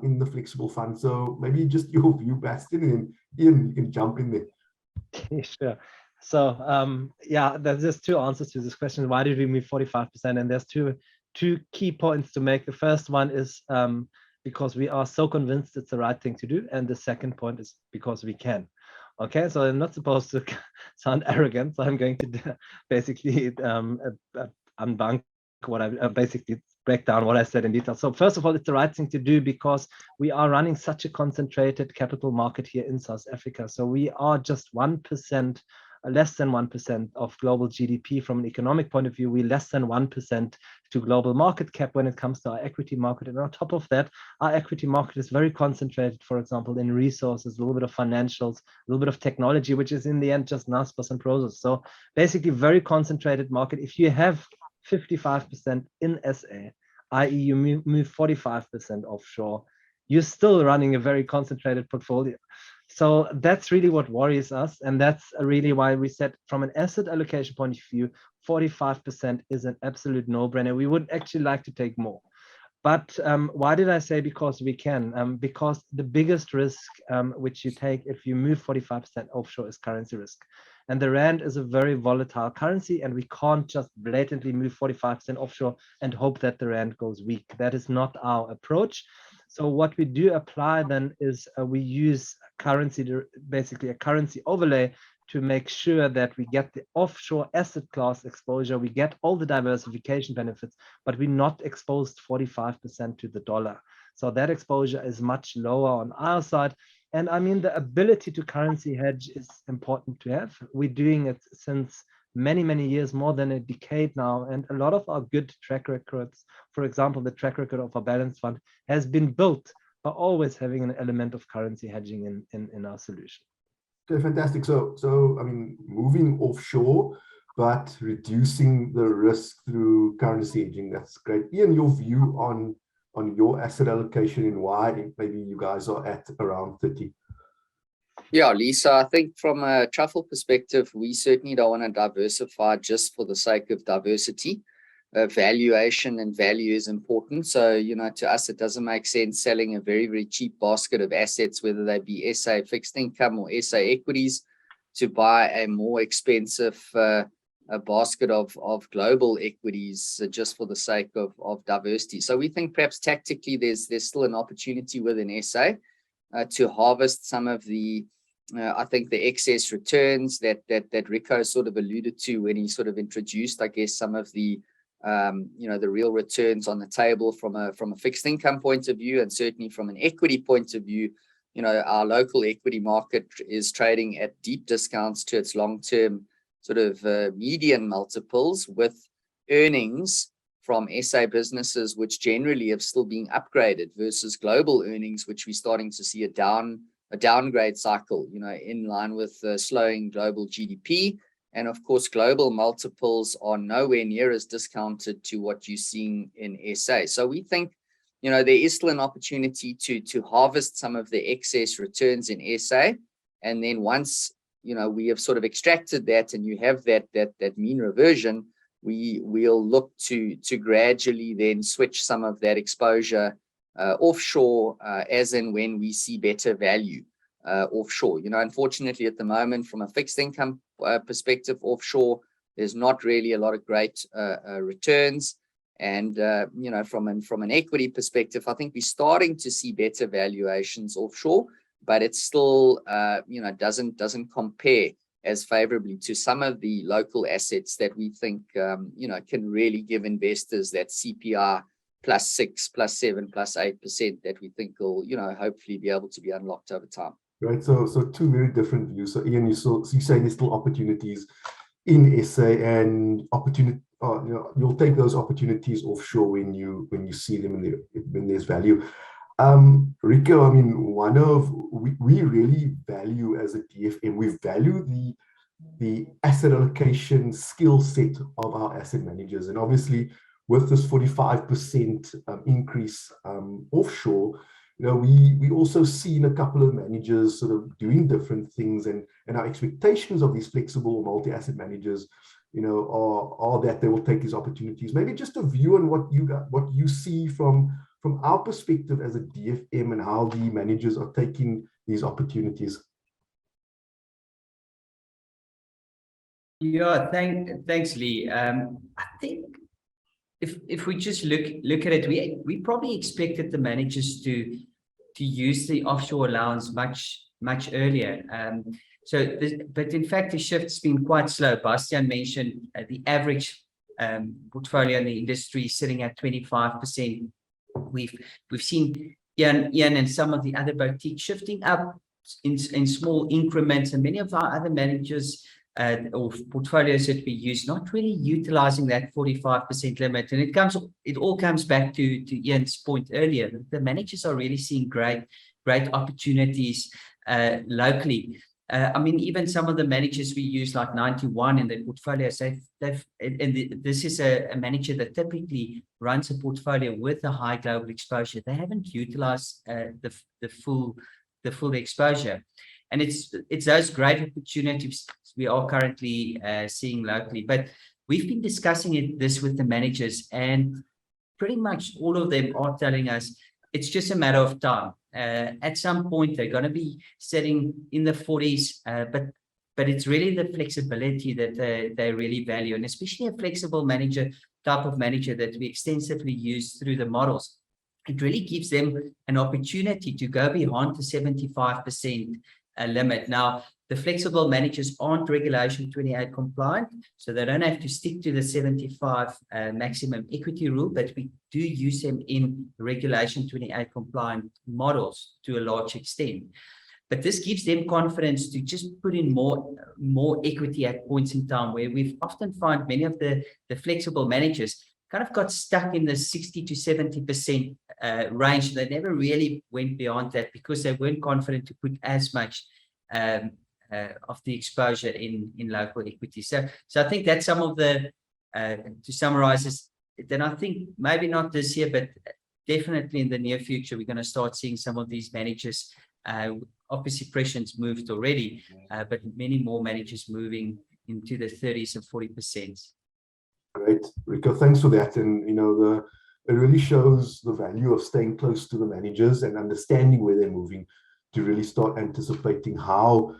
in the flexible fund. So maybe just your view, Bastion, and Iain, you can jump in there. Sure. So yeah, there's just two answers to this question. Why did we move 45%? And there's two key points to make. The first one is because we are so convinced it's the right thing to do, and the second point is because we can. Okay, so I'm not supposed to sound arrogant, so I'm going to basically unbank what I basically break down what I said in detail. So first of all, it's the right thing to do because we are running such a concentrated capital market here in South Africa. So we are just 1%, less than 1% of global GDP from an economic point of view. We're less than 1% to global market cap when it comes to our equity market. And on top of that, our equity market is very concentrated, for example, in resources, a little bit of financials, a little bit of technology, which is in the end just NASPAs and PROSAs. So basically very concentrated market. If you have 55% in SA, i.e. you move 45% offshore, you're still running a very concentrated portfolio. So that's really what worries us. And that's really why we said from an asset allocation point of view, 45% is an absolute no-brainer. We would actually like to take more. But why did I say because we can? Because the biggest risk which you take if you move 45% offshore is currency risk. And the rand is a very volatile currency, and we can't just blatantly move 45% offshore and hope that the rand goes weak. That is not our approach. So what we do apply then is we use currency, basically a currency overlay, to make sure that we get the offshore asset class exposure, we get all the diversification benefits, but we're not exposed 45% to the dollar. So that exposure is much lower on our side. And I mean, the ability to currency hedge is important to have. We're doing it since many, many years, more than a decade now. And a lot of our good track records, for example, the track record of our balance fund has been built by always having an element of currency hedging in our solution. Okay, fantastic. So I mean, moving offshore, but reducing the risk through currency hedging. That's great. Iain, your view on your asset allocation and why maybe you guys are at around 30. Yeah, Lisa, I think from a Truffle perspective, we certainly don't want to diversify just for the sake of diversity. Valuation and value is important. So, to us, it doesn't make sense selling a very, very cheap basket of assets, whether they be SA fixed income or SA equities, to buy a more expensive a basket of global equities just for the sake of diversity. So we think perhaps tactically there's still an opportunity within SA to harvest some of the I think the excess returns that Richo sort of alluded to when he sort of introduced, I guess, some of the the real returns on the table from a fixed income point of view, and certainly from an equity point of view. Our local equity market is trading at deep discounts to its long-term sort of median multiples, with earnings from SA businesses which generally have still been upgraded versus global earnings, which we're starting to see a downgrade cycle, in line with slowing global GDP. And of course, global multiples are nowhere near as discounted to what you're seeing in SA. So we think, there is still an opportunity to harvest some of the excess returns in SA. And then once, we have sort of extracted that and you have that mean reversion, we'll look to gradually then switch some of that exposure offshore as and when we see better value offshore. Unfortunately, at the moment, from a fixed income perspective offshore, there's not really a lot of great returns. And from an equity perspective, I think we're starting to see better valuations offshore, but it's still doesn't compare as favorably to some of the local assets that we think can really give investors that CPI +6, +7, +8% that we think will hopefully be able to be unlocked over time. Right. So two very different views. So Iain, you say there's still opportunities in SA, and you'll take those opportunities offshore when you see them when there's value. Richo, I mean, we really value as a DFM, we value the asset allocation skill set of our asset managers. And obviously with this 45% increase offshore, we also seen a couple of managers sort of doing different things, and our expectations of these flexible multi-asset managers, are that they will take these opportunities. Maybe just a view on what you see from our perspective as a DFM and how the managers are taking these opportunities. Yeah, thanks, Leigh. I think if we just look at it, we probably expected the managers to use the offshore allowance much earlier. But in fact, the shift's been quite slow. Bastion mentioned the average portfolio in the industry sitting at 25%. We've seen Iain and some of the other boutiques shifting up in small increments, and many of our other managers or portfolios that we use not really utilizing that 45% limit. And it all comes back to Iain's point earlier. The managers are really seeing great opportunities locally. I mean, even some of the managers we use, like 91 in the portfolios, this is a manager that typically runs a portfolio with a high global exposure. They haven't utilized the full exposure. And it's those great opportunities we are currently seeing locally. But we've been discussing this with the managers, and pretty much all of them are telling us it's just a matter of time. At some point, they're going to be sitting in the 40s, but it's really the flexibility that they really value, and especially a flexible type of manager that we extensively use through the models. It really gives them an opportunity to go beyond the 75% limit. Now, the flexible managers aren't Regulation 28 compliant, so they don't have to stick to the 75 maximum equity rule, but we do use them in Regulation 28 compliant models to a large extent. But this gives them confidence to just put in more equity at points in time, where we've often find many of the flexible managers kind of got stuck in the 60 to 70% range. They never really went beyond that because they weren't confident to put as much the exposure in local equity. So I think that's some of the to summarize is, then I think maybe not this year, but definitely in the near future, we're going to start seeing some of these managers. Obviously, Prescient's moved already, but many more managers moving into the 30s and 40%. Great, Richo, thanks for that. And it really shows the value of staying close to the managers and understanding where they're moving to really start anticipating how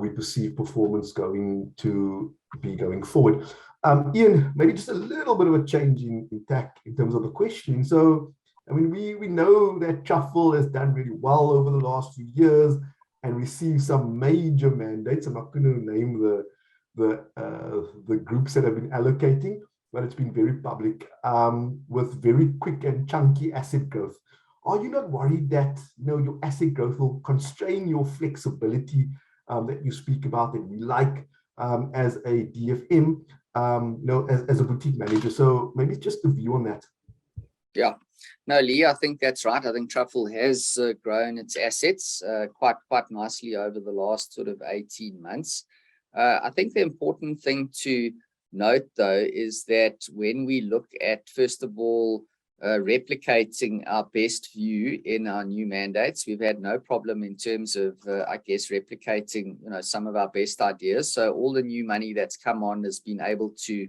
we perceive performance going to be going forward. Iain, maybe just a little bit of a change in tack in terms of the questioning. So, I mean, we know that Truffle has done really well over the last few years and received some major mandates. I'm not going to name the groups that have been allocating, but it's been very public, with very quick and chunky asset growth. Are you not worried that your asset growth will constrain your flexibility that you speak about, that we like as a DFM, as a boutique manager? So maybe just a view on that. Yeah, no, Leigh, I think that's right. I think Truffle has grown its assets quite nicely over the last sort of 18 months. I think the important thing to note, though, is that when we look at, first of all, replicating our best view in our new mandates, we've had no problem in terms of, I guess, replicating, some of our best ideas. So all the new money that's come on has been able to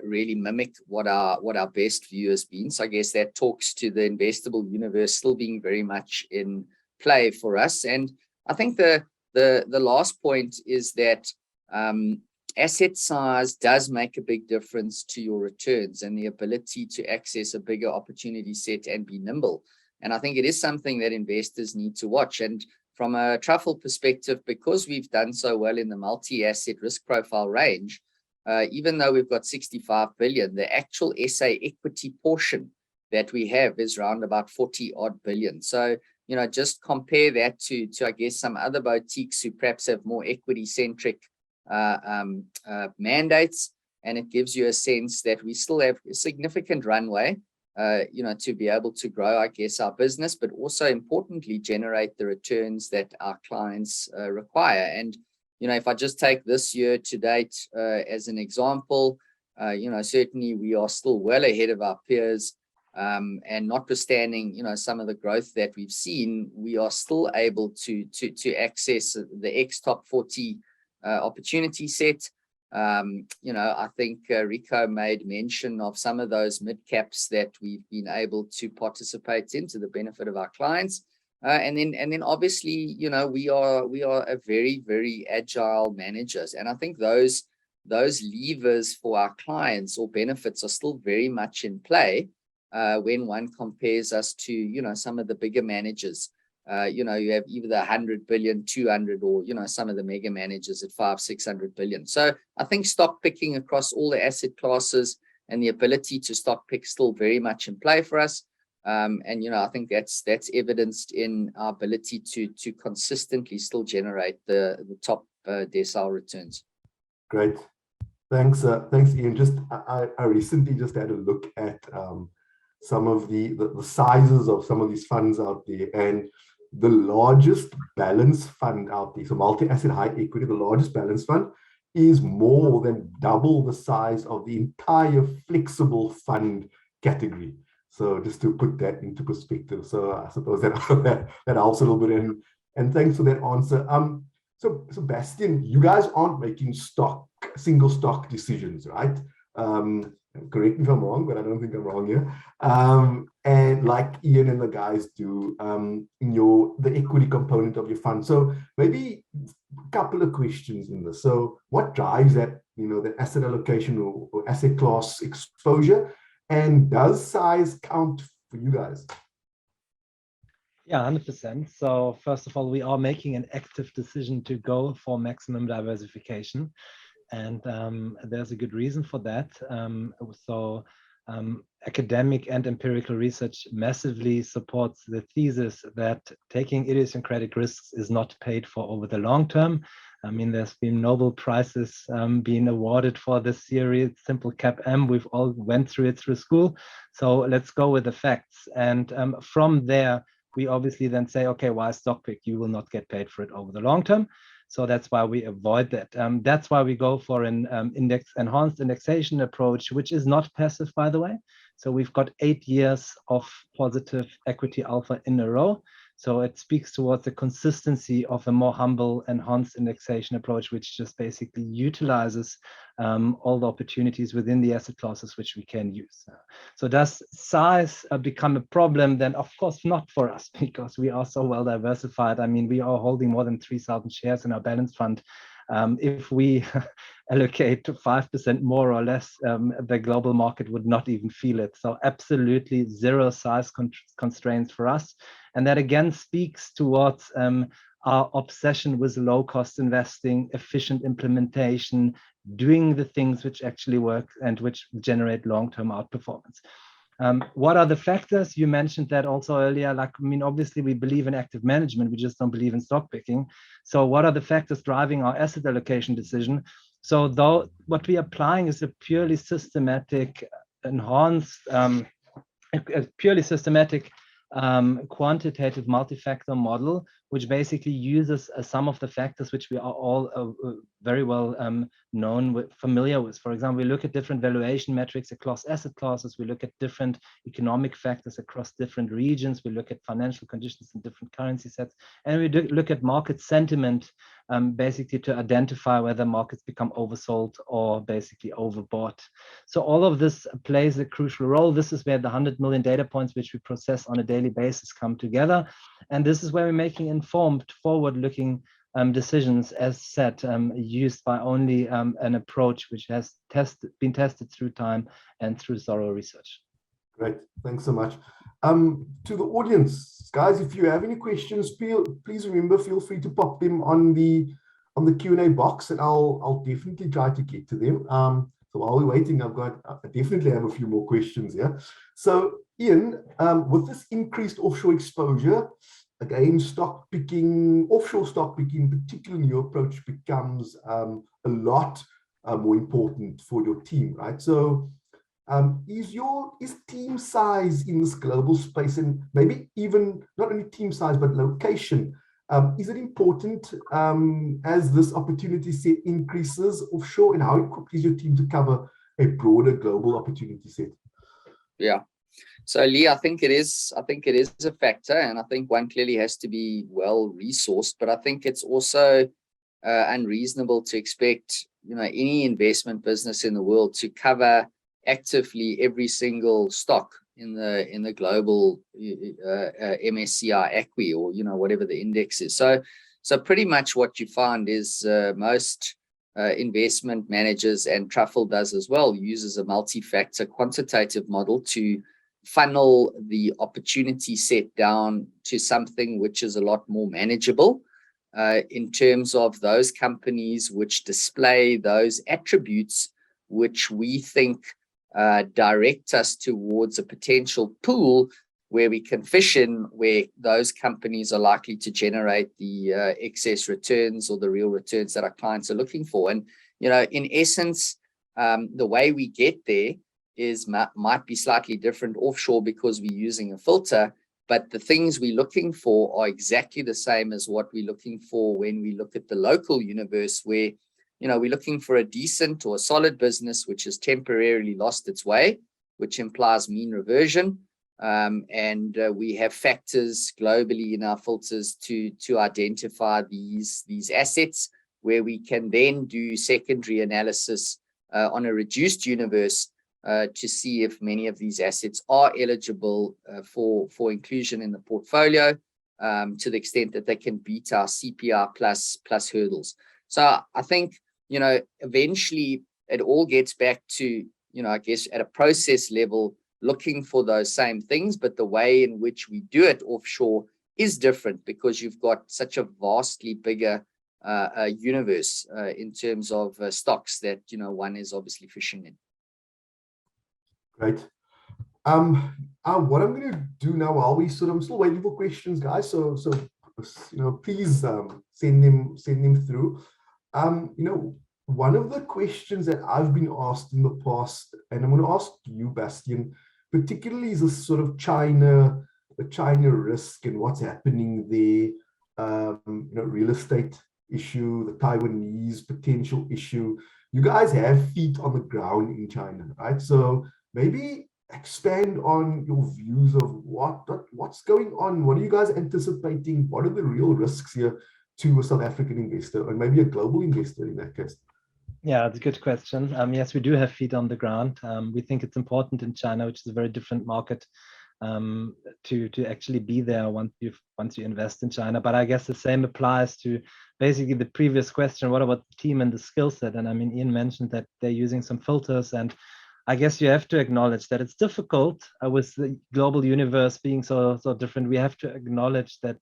really mimic what our best view has been. So I guess that talks to the investable universe still being very much in play for us. And I think the last point is that asset size does make a big difference to your returns and the ability to access a bigger opportunity set and be nimble. And I think it is something that investors need to watch. And from a Truffle perspective, because we've done so well in the multi-asset risk profile range, even though we've got 65 billion, the actual SA equity portion that we have is around about 40 odd billion. So, just compare that to I guess, some other boutiques who perhaps have more equity centric mandates, and it gives you a sense that we still have a significant runway, to be able to grow, I guess, our business, but also importantly generate the returns that our clients require. And if I just take this year to date as an example, certainly we are still well ahead of our peers, and notwithstanding some of the growth that we've seen, we are still able to access the X top 40 opportunity set. I think Richo made mention of some of those mid caps that we've been able to participate in to the benefit of our clients. And then obviously, we are a very, very agile managers. And I think those levers for our clients or benefits are still very much in play when one compares us to, some of the bigger managers. You have either the 100 billion, 200, or, some of the mega managers at 500-600 billion. So I think stock picking across all the asset classes and the ability to stock pick still very much in play for us. And, I think that's evidenced in our ability to consistently still generate the top decile returns. Great. Thanks, Iain. I recently just had a look at some of the sizes of some of these funds out there, and the largest balanced fund out there, so multi-asset high equity, the largest balanced fund is more than double the size of the entire flexible fund category. So just to put that into perspective. So I suppose that helps a little bit. And thanks for that answer. So Bastion, you guys aren't making single stock decisions, right? Correct me if I'm wrong, but I don't think I'm wrong here. And like Iain and the guys do in the equity component of your fund. So maybe a couple of questions in this. So what drives that, that asset allocation or asset class exposure? And does size count for you guys? Yeah, 100%. So first of all, we are making an active decision to go for maximum diversification. And there's a good reason for that. Academic and empirical research massively supports the thesis that taking idiosyncratic risks is not paid for over the long term. I mean, there's been Nobel Prizes being awarded for this series, Simple Cap M. We've all went through it through school. So let's go with the facts. And from there, we obviously then say, okay, why stock pick? You will not get paid for it over the long term. So that's why we avoid that. That's why we go for an enhanced indexation approach, which is not passive, by the way. So we've got 8 years of positive equity alpha in a row. So it speaks towards the consistency of a more humble enhanced indexation approach, which just basically utilizes all the opportunities within the asset classes which we can use. So does size become a problem? Then of course not for us, because we are so well diversified. I mean, we are holding more than 3,000 shares in our balance fund. If we allocate 5% more or less, the global market would not even feel it. So absolutely zero size constraints for us. And that again speaks towards our obsession with low cost investing, efficient implementation, doing the things which actually work and which generate long-term outperformance. What are the factors? You mentioned that also earlier. Like, I mean, obviously we believe in active management. We just don't believe in stock picking. So what are the factors driving our asset allocation decision? So though what we are applying is a purely systematic, enhanced, purely systematic quantitative multi-factor model, which basically uses some of the factors which we are all very well familiar with. For example, we look at different valuation metrics across asset classes. We look at different economic factors across different regions. We look at financial conditions in different currency sets. And we look at market sentiment, basically to identify whether markets become oversold or basically overbought. So all of this plays a crucial role. This is where the 100 million data points which we process on a daily basis come together. And this is where we're making informed, forward-looking decisions, as said, used by only an approach which has been tested through time and through thorough research. Great, thanks so much. To the audience, guys, if you have any questions, please remember, feel free to pop them on the Q&A box, and I'll definitely try to get to them. So while we're waiting, I definitely have a few more questions here. So Iain, with this increased offshore exposure, again, offshore stock picking, particularly in your approach, becomes a lot more important for your team, right? So is team size in this global space, and maybe even not only team size, but location, is it important as this opportunity set increases offshore, and how equipped is your team to cover a broader global opportunity set? Yeah. So Leigh, I think it is a factor, and I think one clearly has to be well resourced, but I think it's also unreasonable to expect, any investment business in the world to cover actively every single stock in the global MSCI ACWI, or whatever the index is. So pretty much what you find is most investment managers, and Truffle does as well, uses a multi-factor quantitative model to funnel the opportunity set down to something which is a lot more manageable in terms of those companies which display those attributes which we think direct us towards a potential pool where we can fish in, where those companies are likely to generate the excess returns or the real returns that our clients are looking for. And, in essence, the way we get there might be slightly different offshore because we're using a filter, but the things we're looking for are exactly the same as what we're looking for when we look at the local universe, where we're looking for a decent or a solid business which has temporarily lost its way, which implies mean reversion. And we have factors globally in our filters to identify these assets, where we can then do secondary analysis on a reduced universe to see if many of these assets are eligible for inclusion in the portfolio, to the extent that they can beat our CPR plus hurdles. So I think, eventually it all gets back to, I guess at a process level, looking for those same things, but the way in which we do it offshore is different because you've got such a vastly bigger universe in terms of stocks that, one is obviously fishing in. Great. What I'm going to do now, while I'm still waiting for questions, guys. So please send them through. One of the questions that I've been asked in the past, and I'm going to ask you, Bastion, particularly, is this sort of China risk and what's happening there. Real estate issue, the Taiwanese potential issue. You guys have feet on the ground in China, right? So maybe expand on your views of what's going on. What are you guys anticipating? What are the real risks here to a South African investor, or maybe a global investor in that case? Yeah, it's a good question. Yes, we do have feet on the ground. We think it's important in China, which is a very different market, to actually be there once you invest in China. But I guess the same applies to basically the previous question. What about the team and the skill set? And I mean, Iain mentioned that they're using some filters, and I guess you have to acknowledge that it's difficult with the global universe being so different. We have to acknowledge that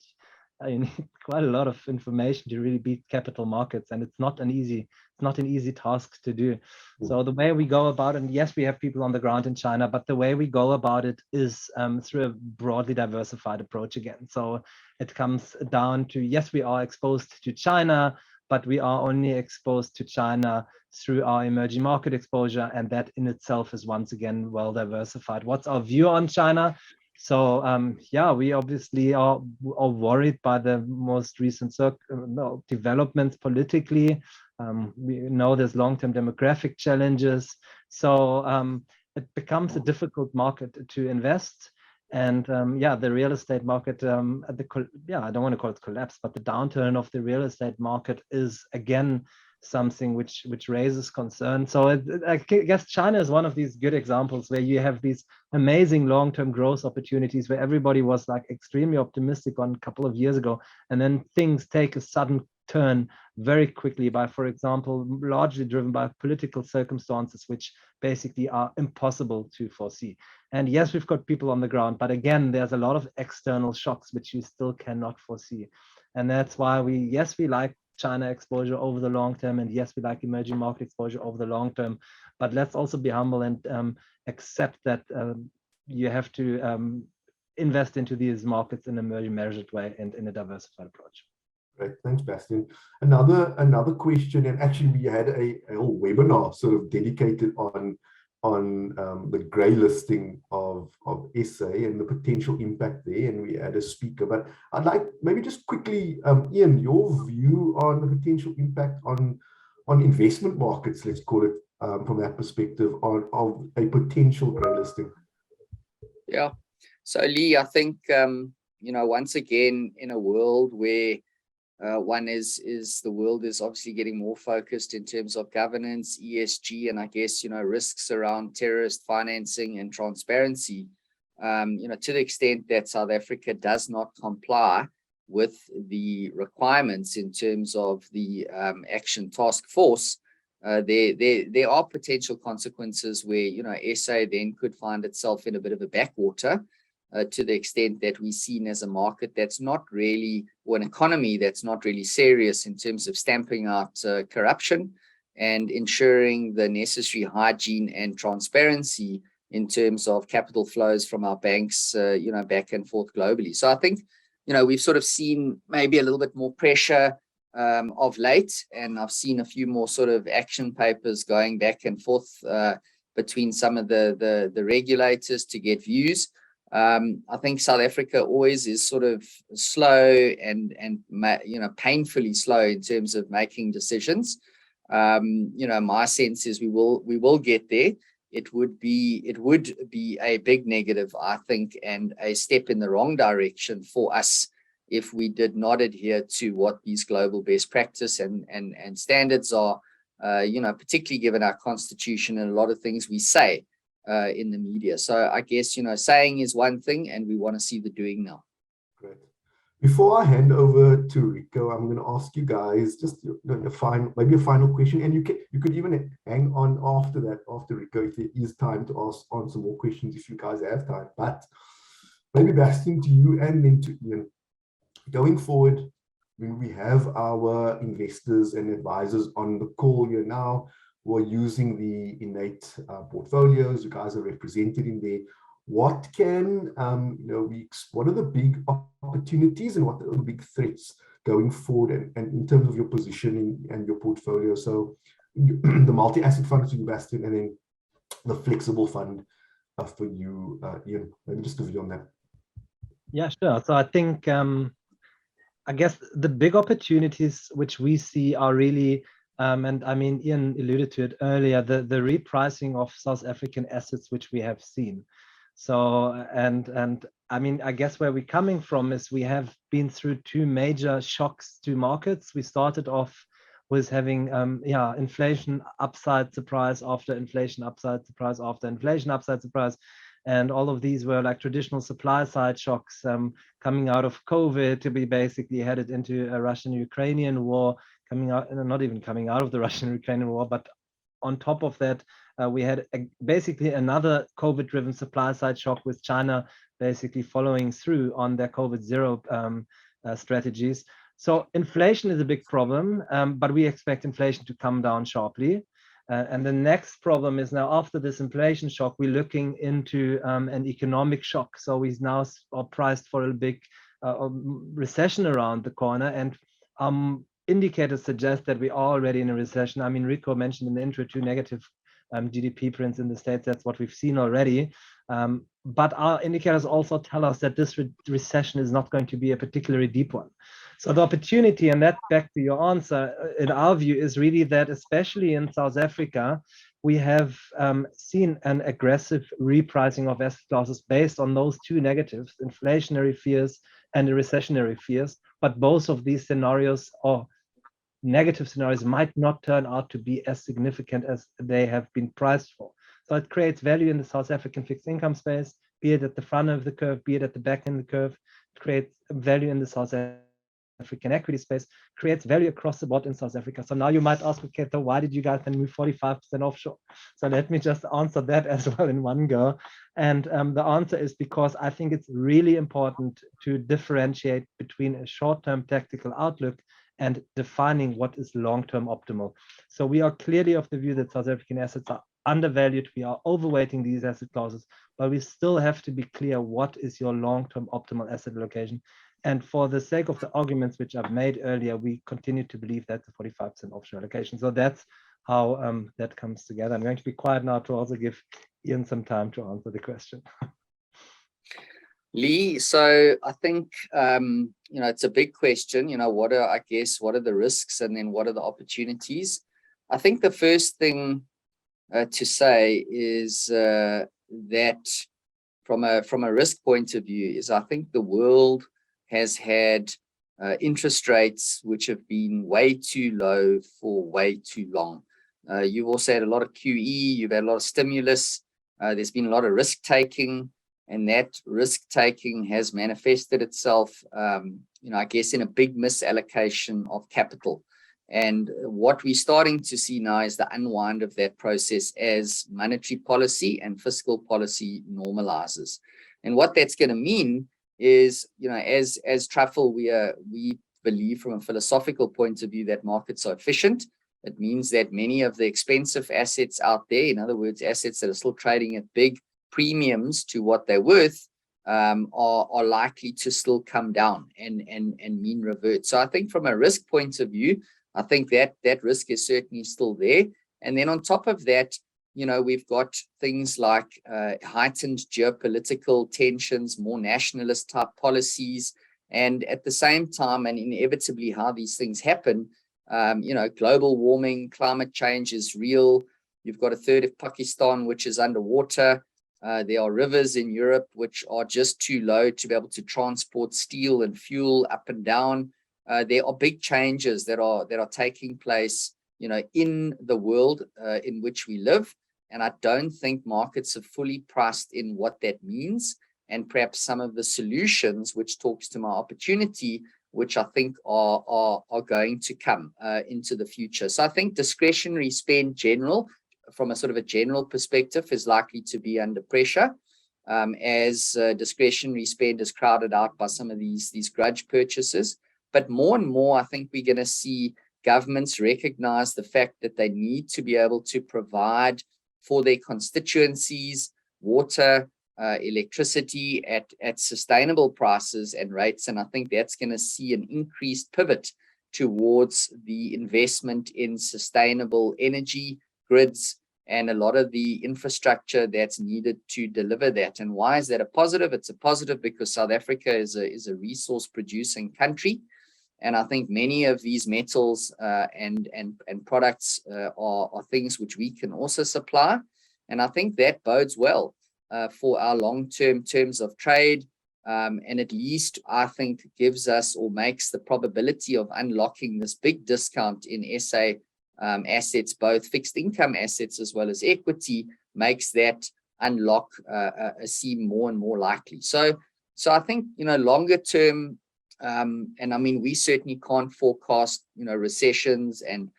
you need quite a lot of information to really beat capital markets, and it's not an easy task to do. So the way we go about it, and yes, we have people on the ground in China, but the way we go about it is through a broadly diversified approach again. So it comes down to, yes, we are exposed to China, but we are only exposed to China through our emerging market exposure, and that in itself is once again well diversified. What's our view on China? So yeah, we obviously are worried by the most recent developments politically. We know there's long-term demographic challenges. So it becomes a difficult market to invest. And yeah, the real estate market, I don't want to call it collapse, but the downturn of the real estate market is again something which raises concern. So I guess China is one of these good examples where you have these amazing long-term growth opportunities where everybody was like extremely optimistic on a couple of years ago, and then things take a sudden turn very quickly by, for example, largely driven by political circumstances which basically are impossible to foresee. And yes, we've got people on the ground, but again, there's a lot of external shocks which you still cannot foresee. And that's why we like China exposure over the long term, and yes, we like emerging market exposure over the long term, but let's also be humble and accept that you have to invest into these markets in a very measured way and in a diversified approach. Great, thanks, Bastion. Another question, and actually we had a whole webinar sort of dedicated on the grey listing of SA and the potential impact there, and we had a speaker. But I'd like maybe just quickly, Iain, your view on the potential impact on investment markets, let's call it, from that perspective, of a potential grey listing. Yeah. So Leigh, I think once again, in a world where the world is obviously getting more focused in terms of governance, ESG, and I guess, risks around terrorist financing and transparency, to the extent that South Africa does not comply with the requirements in terms of the Action Task Force, there are potential consequences where, SA then could find itself in a bit of a backwater, to the extent that we're seen as a market that's not really, or an economy that's not really serious in terms of stamping out corruption and ensuring the necessary hygiene and transparency in terms of capital flows from our banks, back and forth globally. So I think, we've sort of seen maybe a little bit more pressure of late, and I've seen a few more sort of action papers going back and forth between some of the regulators to get views. I think South Africa always is sort of slow and painfully slow in terms of making decisions. My sense is we will get there. It would be a big negative, I think, and a step in the wrong direction for us if we did not adhere to what these global best practice and standards are, particularly given our constitution and a lot of things we say in the media. So I guess, saying is one thing, and we want to see the doing now. Great. Before I hand over to Richo, I'm going to ask you guys just maybe a final question, and you could even hang on after Richo, if there is time to ask on some more questions if you guys have time. But maybe Bastion, to you and then to Iain, going forward, when we have our investors and advisors on the call here now, who are using the INN8 portfolios, you guys are represented in there. What can what are the big opportunities and what are the big threats going forward, and in terms of your positioning and your portfolio? So the multi-asset fund for you, Bastion, and then the flexible fund for you, Iain. Maybe just a view on that. Yeah, sure. So I think I guess the big opportunities which we see are really, and I mean, Iain alluded to it earlier, the repricing of South African assets, which we have seen. So, and I mean, I guess where we're coming from is we have been through two major shocks to markets. We started off with having, inflation upside surprise after inflation upside surprise after inflation upside surprise. And all of these were like traditional supply side shocks coming out of COVID to be basically headed into a Russian-Ukrainian war, coming out, not even coming out of the Russian-Ukrainian war, but on top of that, we had basically another COVID-driven supply side shock with China basically following through on their COVID zero strategies. So inflation is a big problem, but we expect inflation to come down sharply. And the next problem is now after this inflation shock, we're looking into an economic shock. So we now are priced for a big recession around the corner, and indicators suggest that we are already in a recession. I mean, Richo mentioned in the intro two negative GDP prints in the States. That's what we've seen already. But our indicators also tell us that this recession is not going to be a particularly deep one. So the opportunity, and that back to your answer, in our view, is really that, especially in South Africa, we have seen an aggressive repricing of asset classes based on those two negatives, inflationary fears and recessionary fears. But both of these scenarios, or negative scenarios, might not turn out to be as significant as they have been priced for. So it creates value in the South African fixed income space, be it at the front of the curve, be it at the back end of the curve. It creates value in the South African equity space, creates value across the board in South Africa. So now you might ask, okay, so why did you guys then move 45% offshore? So let me just answer that as well in one go. And the answer is because I think it's really important to differentiate between a short-term tactical outlook and defining what is long-term optimal. So we are clearly of the view that South African assets are undervalued. We are overweighting these asset classes, but we still have to be clear what is your long-term optimal asset allocation. And for the sake of the arguments which I've made earlier, we continue to believe that's a 45% offshore allocation. So that's how that comes together. I'm going to be quiet now to also give Iain some time to answer the question. Leigh, so I think, it's a big question, what are the risks and then what are the opportunities? I think the first thing to say is that from a risk point of view is I think the world has had interest rates which have been way too low for way too long. You've also had a lot of QE, you've had a lot of stimulus, there's been a lot of risk taking, and that risk taking has manifested itself, I guess, in a big misallocation of capital. And what we're starting to see now is the unwind of that process as monetary policy and fiscal policy normalizes. And what that's going to mean is, as Truffle, we believe from a philosophical point of view that markets are efficient. It means that many of the expensive assets out there, in other words, assets that are still trading at big premiums to what they're worth, are likely to still come down and mean revert. So I think from a risk point of view, I think that risk is certainly still there. And then on top of that, we've got things like heightened geopolitical tensions, more nationalist type policies, and at the same time, and inevitably how these things happen, global warming, climate change is real. You've got a third of Pakistan which is underwater. There are rivers in Europe which are just too low to be able to transport steel and fuel up and down. There are big changes that are taking place, in the world in which we live. And I don't think markets have fully priced in what that means, and perhaps some of the solutions, which talks to my opportunity, which I think are going to come into the future. So I think discretionary spend from a sort of a general perspective is likely to be under pressure as discretionary spend is crowded out by some of these grudge purchases. But more and more, I think we're going to see governments recognize the fact that they need to be able to provide for their constituencies water, electricity at sustainable prices and rates. And I think that's going to see an increased pivot towards the investment in sustainable energy grids and a lot of the infrastructure that's needed to deliver that. And why is that a positive? It's a positive because South Africa is a resource producing country. And I think many of these metals and products are things which we can also supply. And I think that bodes well for our long-term terms of trade. And at least I think gives us or makes the probability of unlocking this big discount in SA assets, both fixed income assets as well as equity, makes that unlock seem more and more likely. So I think, longer term, and I mean, we certainly can't forecast, recessions, and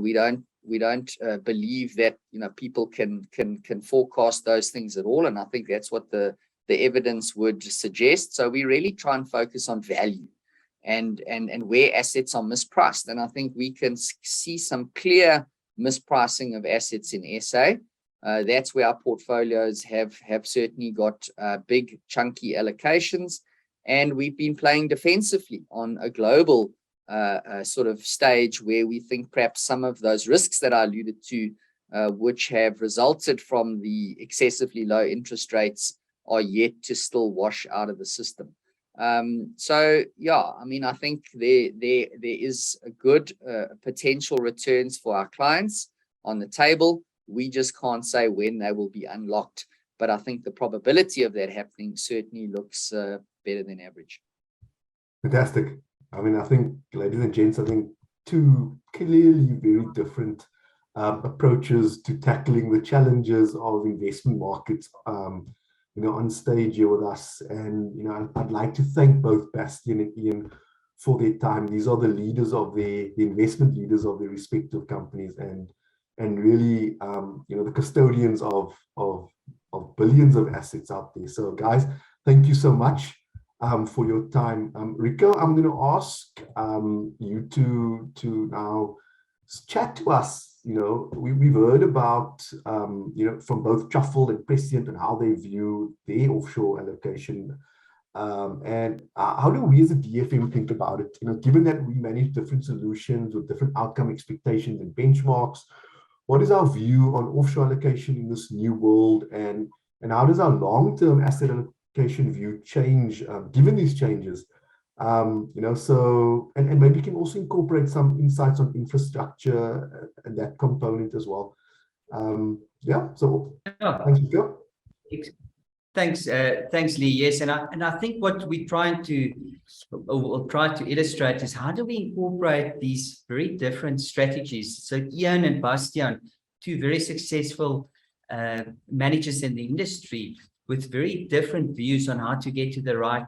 we don't believe that, people can forecast those things at all. And I think that's what the evidence would suggest. So we really try and focus on value and where assets are mispriced. And I think we can see some clear mispricing of assets in SA. That's where our portfolios have certainly got big chunky allocations. And we've been playing defensively on a global sort of stage where we think perhaps some of those risks that I alluded to, which have resulted from the excessively low interest rates, are yet to still wash out of the system. So yeah, I mean, I think there is a good potential returns for our clients on the table. We just can't say when they will be unlocked, but I think the probability of that happening certainly looks better than average. Fantastic. I mean, I think, ladies and gents, I think two clearly very different approaches to tackling the challenges of investment markets, on stage here with us. And, I'd like to thank both Bastion and Iain for their time. These are the leaders of the investment leaders of their respective companies, and really, the custodians of billions of assets out there. So guys, thank you so much for your time. Richo, I'm going to ask you to now chat to us. We've heard about, from both Truffle and Prescient and how they view their offshore allocation. And how do we as a DFM think about it? Given that we manage different solutions with different outcome expectations and benchmarks, what is our view on offshore allocation in this new world? And how does our long-term asset allocation view change given these changes? So maybe you can also incorporate some insights on infrastructure and that component as well. So thank you, Phil. Thanks, Leigh. Yes, and I think what we're trying to illustrate is how do we incorporate these very different strategies. So Iain and Bastion, two very successful managers in the industry, with very different views on how to get to the right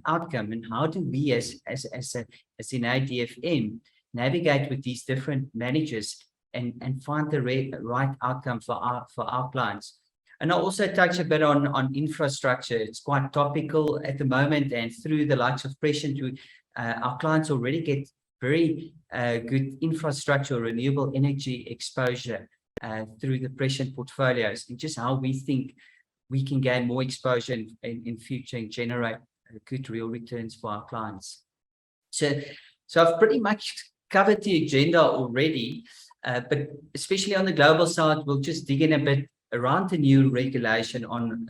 outcome, and how do we as in IDFM navigate with these different managers and find the right outcome for our clients. And I'll also touch a bit on infrastructure. It's quite topical at the moment, and through the likes of Prescient, our clients already get very good infrastructure, renewable energy exposure through the Prescient portfolios, and just how we think we can gain more exposure in future and generate good real returns for our clients. So I've pretty much covered the agenda already, but especially on the global side, we'll just dig in a bit around the new regulation on,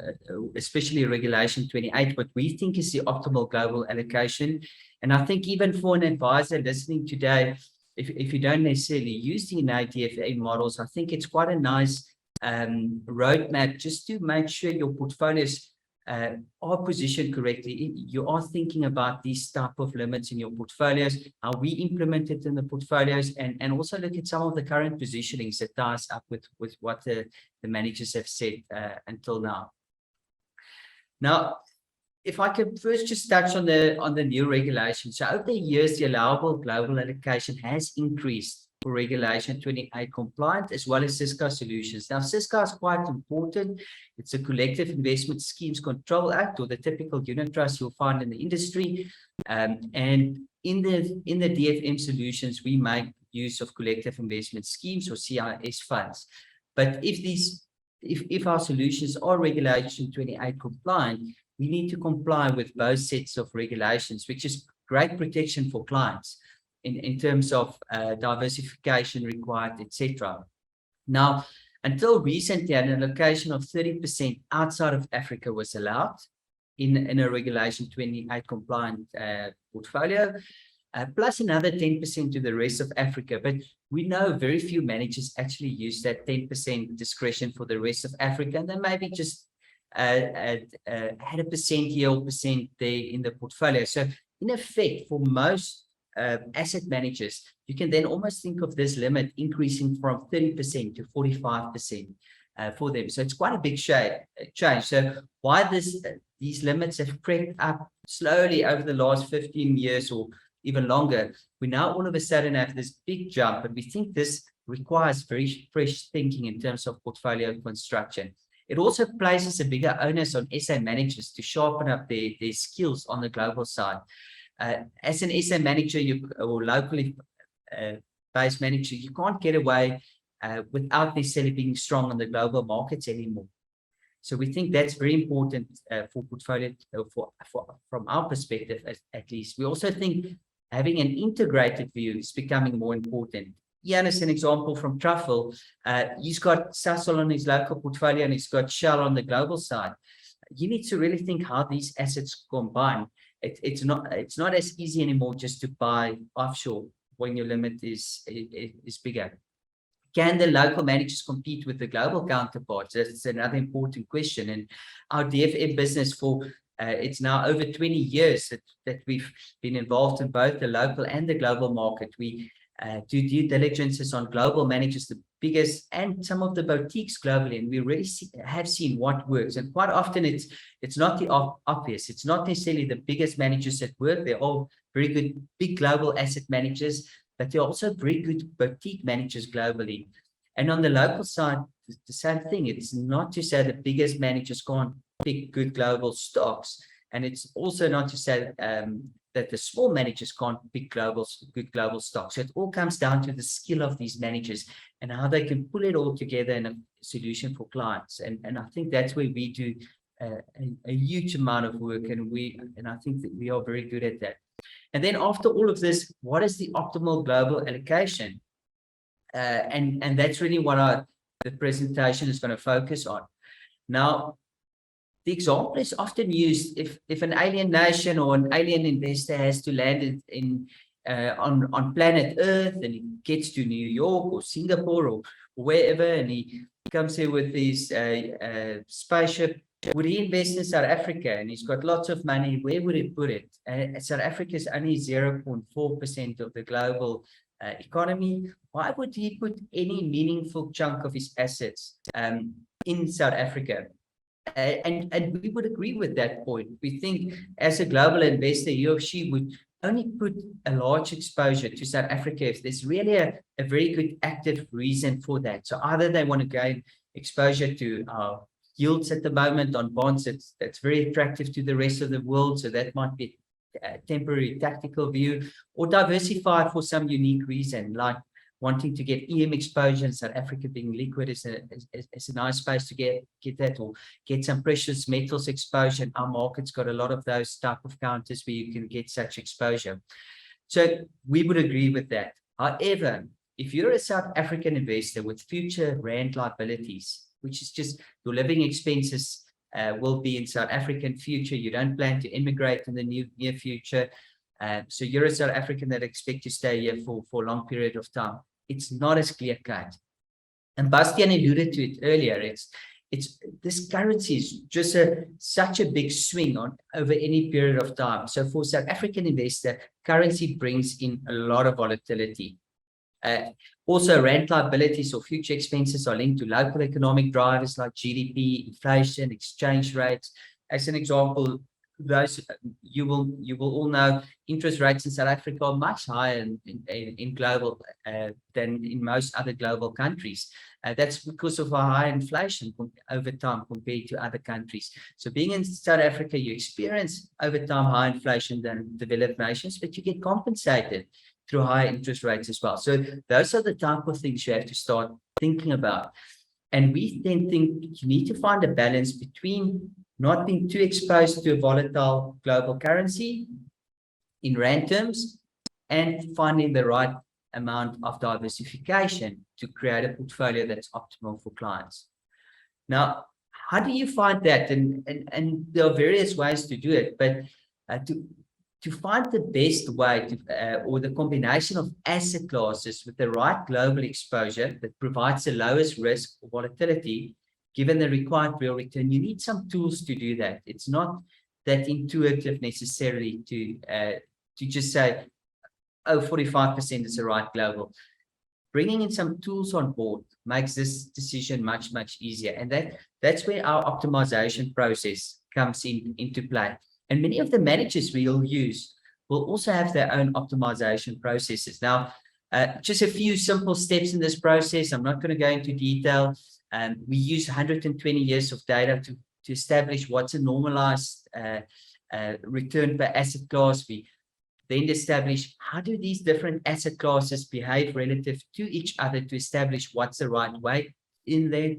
especially Regulation 28, what we think is the optimal global allocation. And I think even for an advisor listening today, if you don't necessarily use the IDFA models, I think it's quite a nice roadmap just to make sure your portfolios are positioned correctly. You are thinking about these type of limits in your portfolios, how we implement it in the portfolios, and also look at some of the current positionings that ties up with what the managers have said until now. Now, if I could first just touch on the new regulation. So over the years, the allowable global allocation has increased for Regulation 28 compliant, as well as CISCA solutions. Now, CISCA is quite important. It's a Collective Investment Schemes Control Act, or the typical unit trust you'll find in the industry. And in the DFM solutions, we make use of collective investment schemes, or CIS funds. But if our solutions are Regulation 28 compliant, we need to comply with both sets of regulations, which is great protection for clients in terms of diversification required, etc. Now, until recently, an allocation of 30% outside of Africa was allowed in a Regulation 28 compliant portfolio. plus another 10% to the rest of Africa. But we know very few managers actually use that 10% discretion for the rest of Africa, and they maybe just had a percent here or percent there in the portfolio. So in effect, for most asset managers, you can then almost think of this limit increasing from 30% to 45% for them. So it's quite a big change. So why these limits have crept up slowly over the last 15 years or even longer, we now all of a sudden have this big jump, and we think this requires very fresh thinking in terms of portfolio construction. It also places a bigger onus on SA managers to sharpen up their skills on the global side. As an SA manager or locally based manager, you can't get away without necessarily being strong on the global markets anymore. So we think that's very important for portfolio, from our perspective at least. We also think having an integrated view is becoming more important. Iain is an example from Truffle. He's got Sasol on his local portfolio and he's got Shell on the global side. You need to really think how these assets combine. It's not as easy anymore just to buy offshore when your limit is bigger. Can the local managers compete with the global counterparts? That's another important question. And our DFM business it's now over 20 years that we've been involved in both the local and the global market. We do due diligences on global managers, the biggest and some of the boutiques globally, and we really have seen what works. And quite often it's not the obvious. It's not necessarily the biggest managers that work. They're all very good, big global asset managers, but they're also very good boutique managers globally. And on the local side, the same thing. It's not to say the biggest managers can't pick good global stocks. And it's also not to say that the small managers can't pick good global stocks. So it all comes down to the skill of these managers and how they can pull it all together in a solution for clients. And I think that's where we do a huge amount of work, and I think that we are very good at that. And then after all of this, what is the optimal global allocation? And that's really what the presentation is going to focus on. Now, the example is often used if an alien nation or an alien investor has to land on planet Earth, and he gets to New York or Singapore or wherever, and he comes here with his spaceship. Would he invest in South Africa? And he's got lots of money. Where would he put it? South Africa is only 0.4% of the global economy. Why would he put any meaningful chunk of his assets in South Africa? And we would agree with that point. We think as a global investor, he or she would only put a large exposure to South Africa if there's really a very good active reason for that. So either they want to gain exposure to yields at the moment on bonds that's very attractive to the rest of the world, so that might be a temporary tactical view, or diversify for some unique reason, like wanting to get EM exposure, and South Africa being liquid is a nice space to get that, or get some precious metals exposure. Our market's got a lot of those type of counters where you can get such exposure. So we would agree with that. However, if you're a South African investor with future rand liabilities, which is just your living expenses will be in South African future, you don't plan to immigrate in the near future, so you're a South African that expect to stay here for a long period of time, it's not as clear cut. And Bastion alluded to it earlier. It's this currency is just such a big swing over any period of time. So for South African investor, currency brings in a lot of volatility. Also, rand liabilities or future expenses are linked to local economic drivers like GDP, inflation, exchange rates. As an example, those you will all know, interest rates in South Africa are much higher in global than in most other global countries. That's because of our high inflation over time compared to other countries. So being in South Africa, you experience over time high inflation than developed nations, but you get compensated through high interest rates as well. So those are the type of things you have to start thinking about. And we then think you need to find a balance between not being too exposed to a volatile global currency in rand terms, and finding the right amount of diversification to create a portfolio that's optimal for clients. Now, how do you find that? And there are various ways to do it, but to find the best way to, or the combination of asset classes with the right global exposure that provides the lowest risk or volatility, given the required real return, you need some tools to do that. It's not that intuitive necessarily to just say, oh, 45% is the right global. Bringing in some tools on board makes this decision much, much easier. And that's where our optimization process comes into play. And many of the managers we'll use will also have their own optimization processes. Now, just a few simple steps in this process. I'm not going to go into detail. We use 120 years of data to establish what's a normalized return per asset class. We then establish how do these different asset classes behave relative to each other to establish what's the right way in there.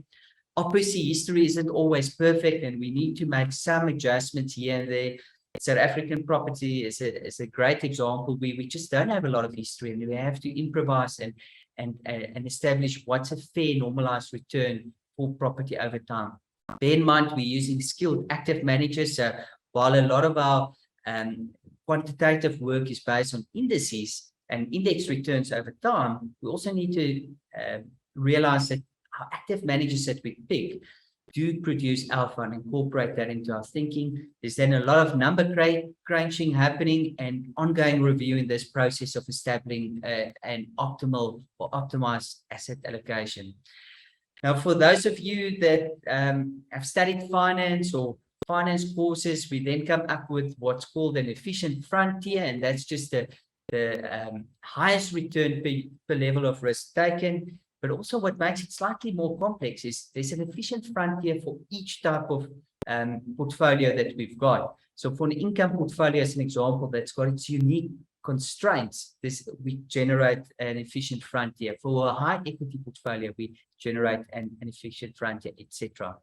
Obviously, history isn't always perfect, and we need to make some adjustments here and there. South African property is a great example where we just don't have a lot of history, and we have to improvise and establish what's a fair normalized return for property over time. Bear in mind, we're using skilled active managers. So while a lot of our quantitative work is based on indices and index returns over time, we also need to realize that our active managers that we pick do produce alpha and incorporate that into our thinking. There's then a lot of number crunching happening and ongoing review in this process of establishing an optimal or optimized asset allocation. Now, for those of you that have studied finance or finance courses, we then come up with what's called an efficient frontier, and that's just the highest return per level of risk taken. But also what makes it slightly more complex is there's an efficient frontier for each type of portfolio that we've got. So for an income portfolio, as an example, that's got its unique constraints, we generate an efficient frontier. For a high equity portfolio, we generate an efficient frontier, etc.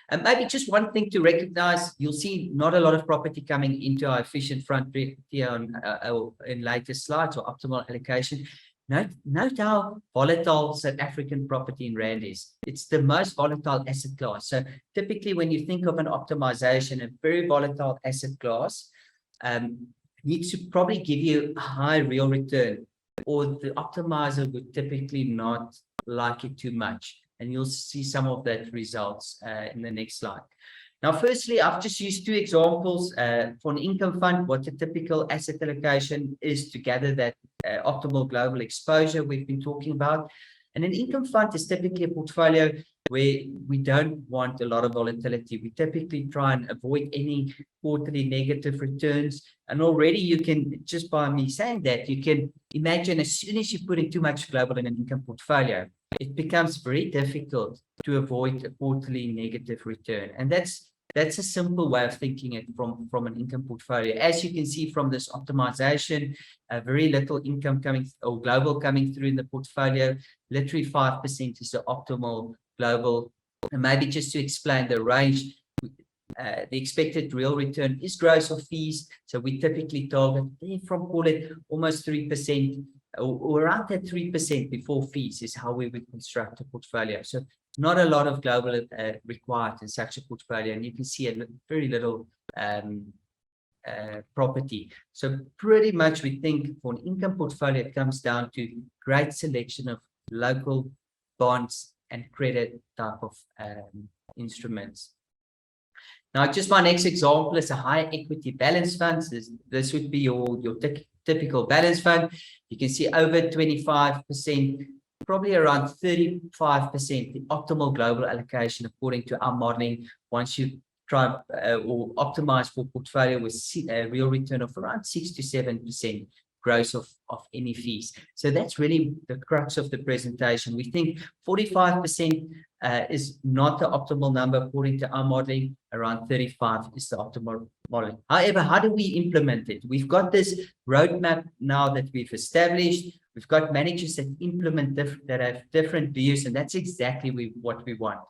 And maybe just one thing to recognize, you'll see not a lot of property coming into our efficient frontier in later slides or optimal allocation. Note how volatile South African property in Rand is. It's the most volatile asset class. So typically when you think of an optimization, a very volatile asset class needs to probably give you a high real return, or the optimizer would typically not like it too much. And you'll see some of that results in the next slide. Now, firstly, I've just used two examples for an income fund, what a typical asset allocation is to gather that optimal global exposure we've been talking about. And an income fund is typically a portfolio where we don't want a lot of volatility. We typically try and avoid any quarterly negative returns. And already you can, just by me saying that, you can imagine as soon as you put in too much global in an income portfolio, it becomes very difficult to avoid a quarterly negative return. And that's a simple way of thinking it from an income portfolio. As you can see from this optimization, very little income coming or global coming through in the portfolio. Literally 5% is the optimal global. And maybe just to explain the range, the expected real return is gross of fees. So we typically target from, call it, almost 3%. Or around that 3% before fees is how we would construct a portfolio. So not a lot of global required in such a portfolio, and you can see very little property. So pretty much we think for an income portfolio, it comes down to great selection of local bonds and credit type of instruments. Now, just my next example is a high equity balance fund. This would be your typical balance fund. You can see over 25%, probably around 35%, the optimal global allocation according to our modeling. Once you try or optimize for portfolio with a real return of around 6 to 7% gross of any fees. So that's really the crux of the presentation. We think 45% is not the optimal number according to our modeling. Around 35 is the optimal modeling. However, how do we implement it? We've got this roadmap now that we've established. We've got managers that implement that have different views, and that's exactly what we want.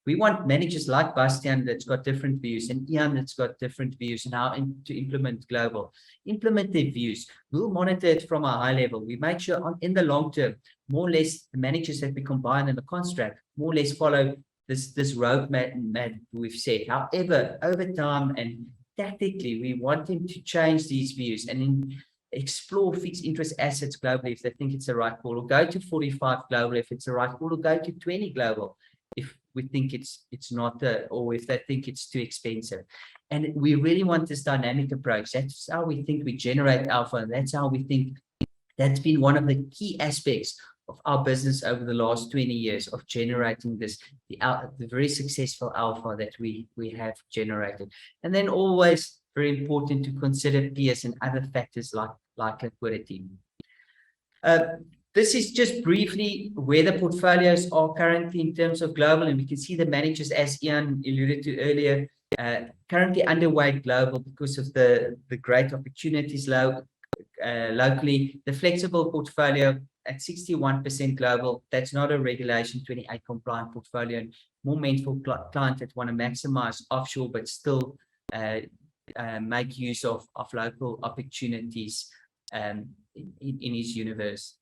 We want managers like Bastion that's got different views, and Iain that's got different views, and how to implement global. Implement their views. We'll monitor it from a high level. We make sure in the long term, more or less, the managers that we combine in the construct more or less follow this roadmap we've set. However, over time and tactically, we want them to change these views and explore fixed interest assets globally if they think it's the right call, or go to 45 global if it's the right call, or go to 20 global if we think it's not or if they think it's too expensive. And we really want this dynamic approach. That's how we think we generate alpha, and that's how we think that's been one of the key aspects of our business over the last 20 years of generating this, the very successful alpha that we have generated. And then always very important to consider peers and other factors like liquidity. This is just briefly where the portfolios are currently in terms of global, and we can see the managers, as Iain alluded to earlier, currently underweight global because of the great opportunities locally. The flexible portfolio at 61% global, that's not a regulation 28 compliant portfolio, and more meant for clients that want to maximize offshore but still make use of local opportunities in his universe.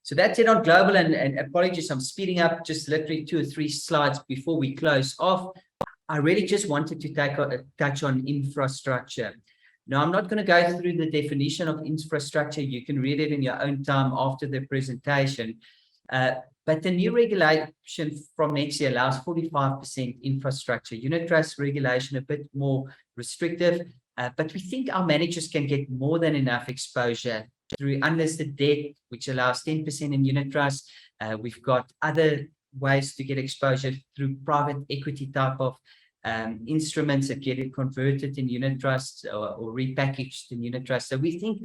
So that's it on global, and apologies, I'm speeding up just literally 2 or 3 slides before we close off. I really just wanted to touch on infrastructure. Now, I'm not going to go through the definition of infrastructure. You can read it in your own time after the presentation. But the new regulation from next year allows 45% infrastructure. Unit trust regulation a bit more restrictive, but we think our managers can get more than enough exposure through unlisted debt, which allows 10% in unit trust. We've got other ways to get exposure through private equity type of instruments that get it converted in unit trusts or repackaged in unit trusts. So we think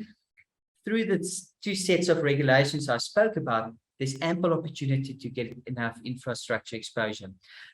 through the 2 sets of regulations I spoke about, there's ample opportunity to get enough infrastructure exposure.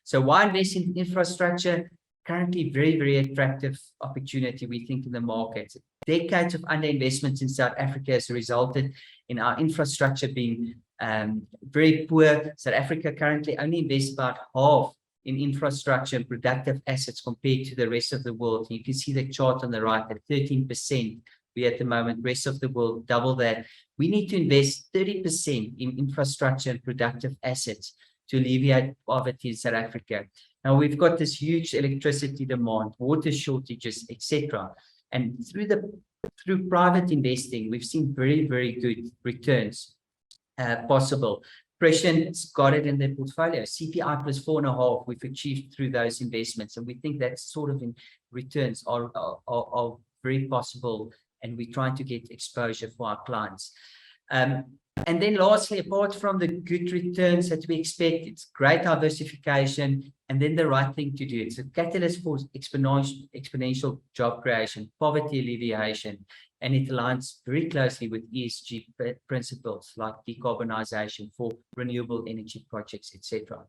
So why invest in infrastructure? Currently, very, very attractive opportunity, we think, in the market. Decades of underinvestments in South Africa has resulted in our infrastructure being very poor. South Africa currently only invests about half in infrastructure and productive assets compared to the rest of the world. You can see the chart on the right at 13%. We at the moment, rest of the world, double that. We need to invest 30% in infrastructure and productive assets to alleviate poverty in South Africa. Now, we've got this huge electricity demand, water shortages, etc. And through private investing, we've seen very, very good returns possible. Prescient's got it in their portfolio. CPI plus 4.5 we've achieved through those investments, and we think that sort of in returns are very possible, and we're trying to get exposure for our clients. And then lastly, apart from the good returns that we expect, it's great diversification and then the right thing to do. It's a catalyst for exponential job creation, poverty alleviation, and it aligns very closely with ESG principles like decarbonization for renewable energy projects, etc.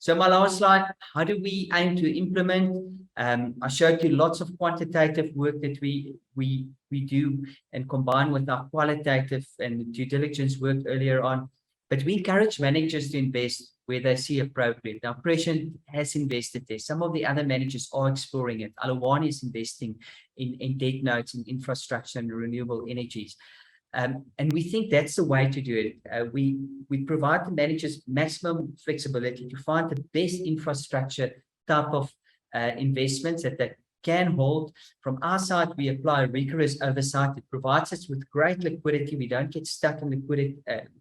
So my last slide, how do we aim to implement? I showed you lots of quantitative work that we do and combine with our qualitative and due diligence work earlier on. But we encourage managers to invest where they see appropriate. Now, Prescient has invested there. Some of the other managers are exploring it. Alawani is investing in debt notes and infrastructure and renewable energies. And we think that's the way to do it. We provide the managers maximum flexibility to find the best infrastructure type of investments that they can hold. From our side, we apply rigorous oversight. It provides us with great liquidity. We don't get stuck in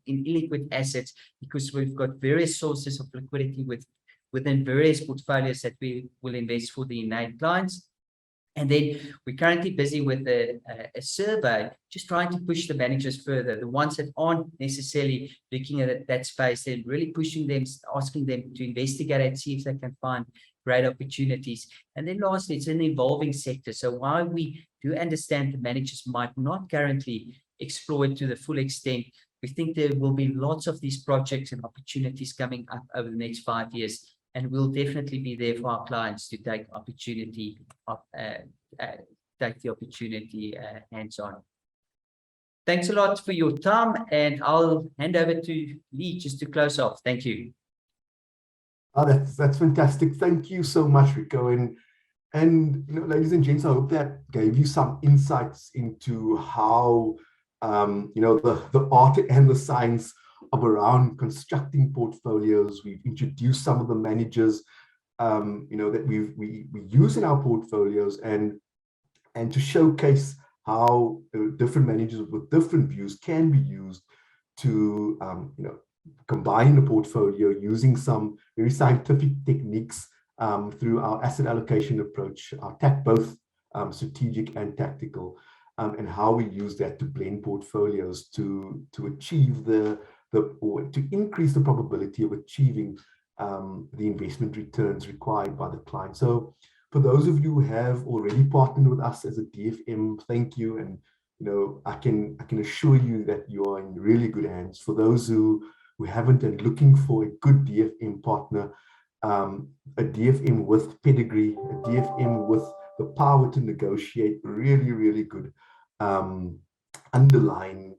illiquid assets because we've got various sources of liquidity within various portfolios that we will invest for the INN8 clients. And then we're currently busy with a survey, just trying to push the managers further. The ones that aren't necessarily looking at that space, they're really pushing them, asking them to investigate and see if they can find great opportunities. And then lastly, it's an evolving sector. So while we do understand the managers might not currently exploit to the full extent, we think there will be lots of these projects and opportunities coming up over the next 5 years. And we'll definitely be there for our clients to take the opportunity hands-on. Thanks a lot for your time, and I'll hand over to Leigh just to close off. Thank you. Oh, that's fantastic. Thank you so much, Richo. And ladies and gents, I hope that gave you some insights into how the art and the science of around constructing portfolios. We've introduced some of the managers that we use in our portfolios, and and to showcase how different managers with different views can be used to combine a portfolio using some very scientific techniques through our asset allocation approach, both strategic and tactical, and how we use that to blend portfolios to achieve or to increase the probability of achieving the investment returns required by the client. So for those of you who have already partnered with us as a DFM, thank you. And I can assure you that you are in really good hands. For those who haven't and looking for a good DFM partner, a DFM with pedigree, a DFM with the power to negotiate really, really good underlying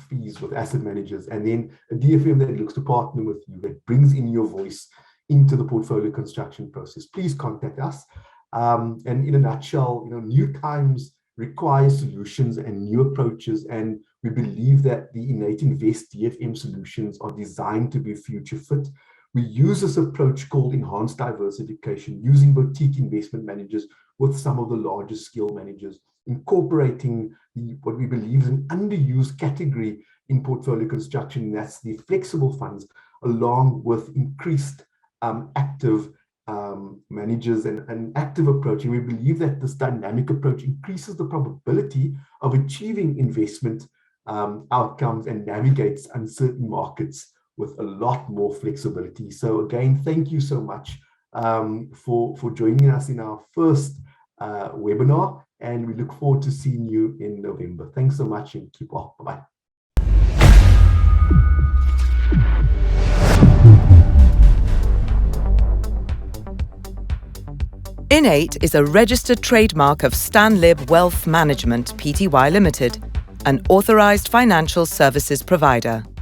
fees with asset managers, and then a DFM that looks to partner with you, that brings in your voice into the portfolio construction process, please contact us. And in a nutshell, new times require solutions and new approaches, and we believe that the INN8 Invest DFM solutions are designed to be future fit. We use this approach called enhanced diversification, using boutique investment managers with some of the largest skill managers, incorporating what we believe is an underused category in portfolio construction, and that's the flexible funds, along with increased active managers and an active approach. And we believe that this dynamic approach increases the probability of achieving investment outcomes and navigates uncertain markets with a lot more flexibility. So again, thank you so much for joining us in our first webinar, and we look forward to seeing you in November. Thanks so much and keep well. Bye-bye. INN8 is a registered trademark of Stanlib Wealth Management Pty Limited, an authorised financial services provider.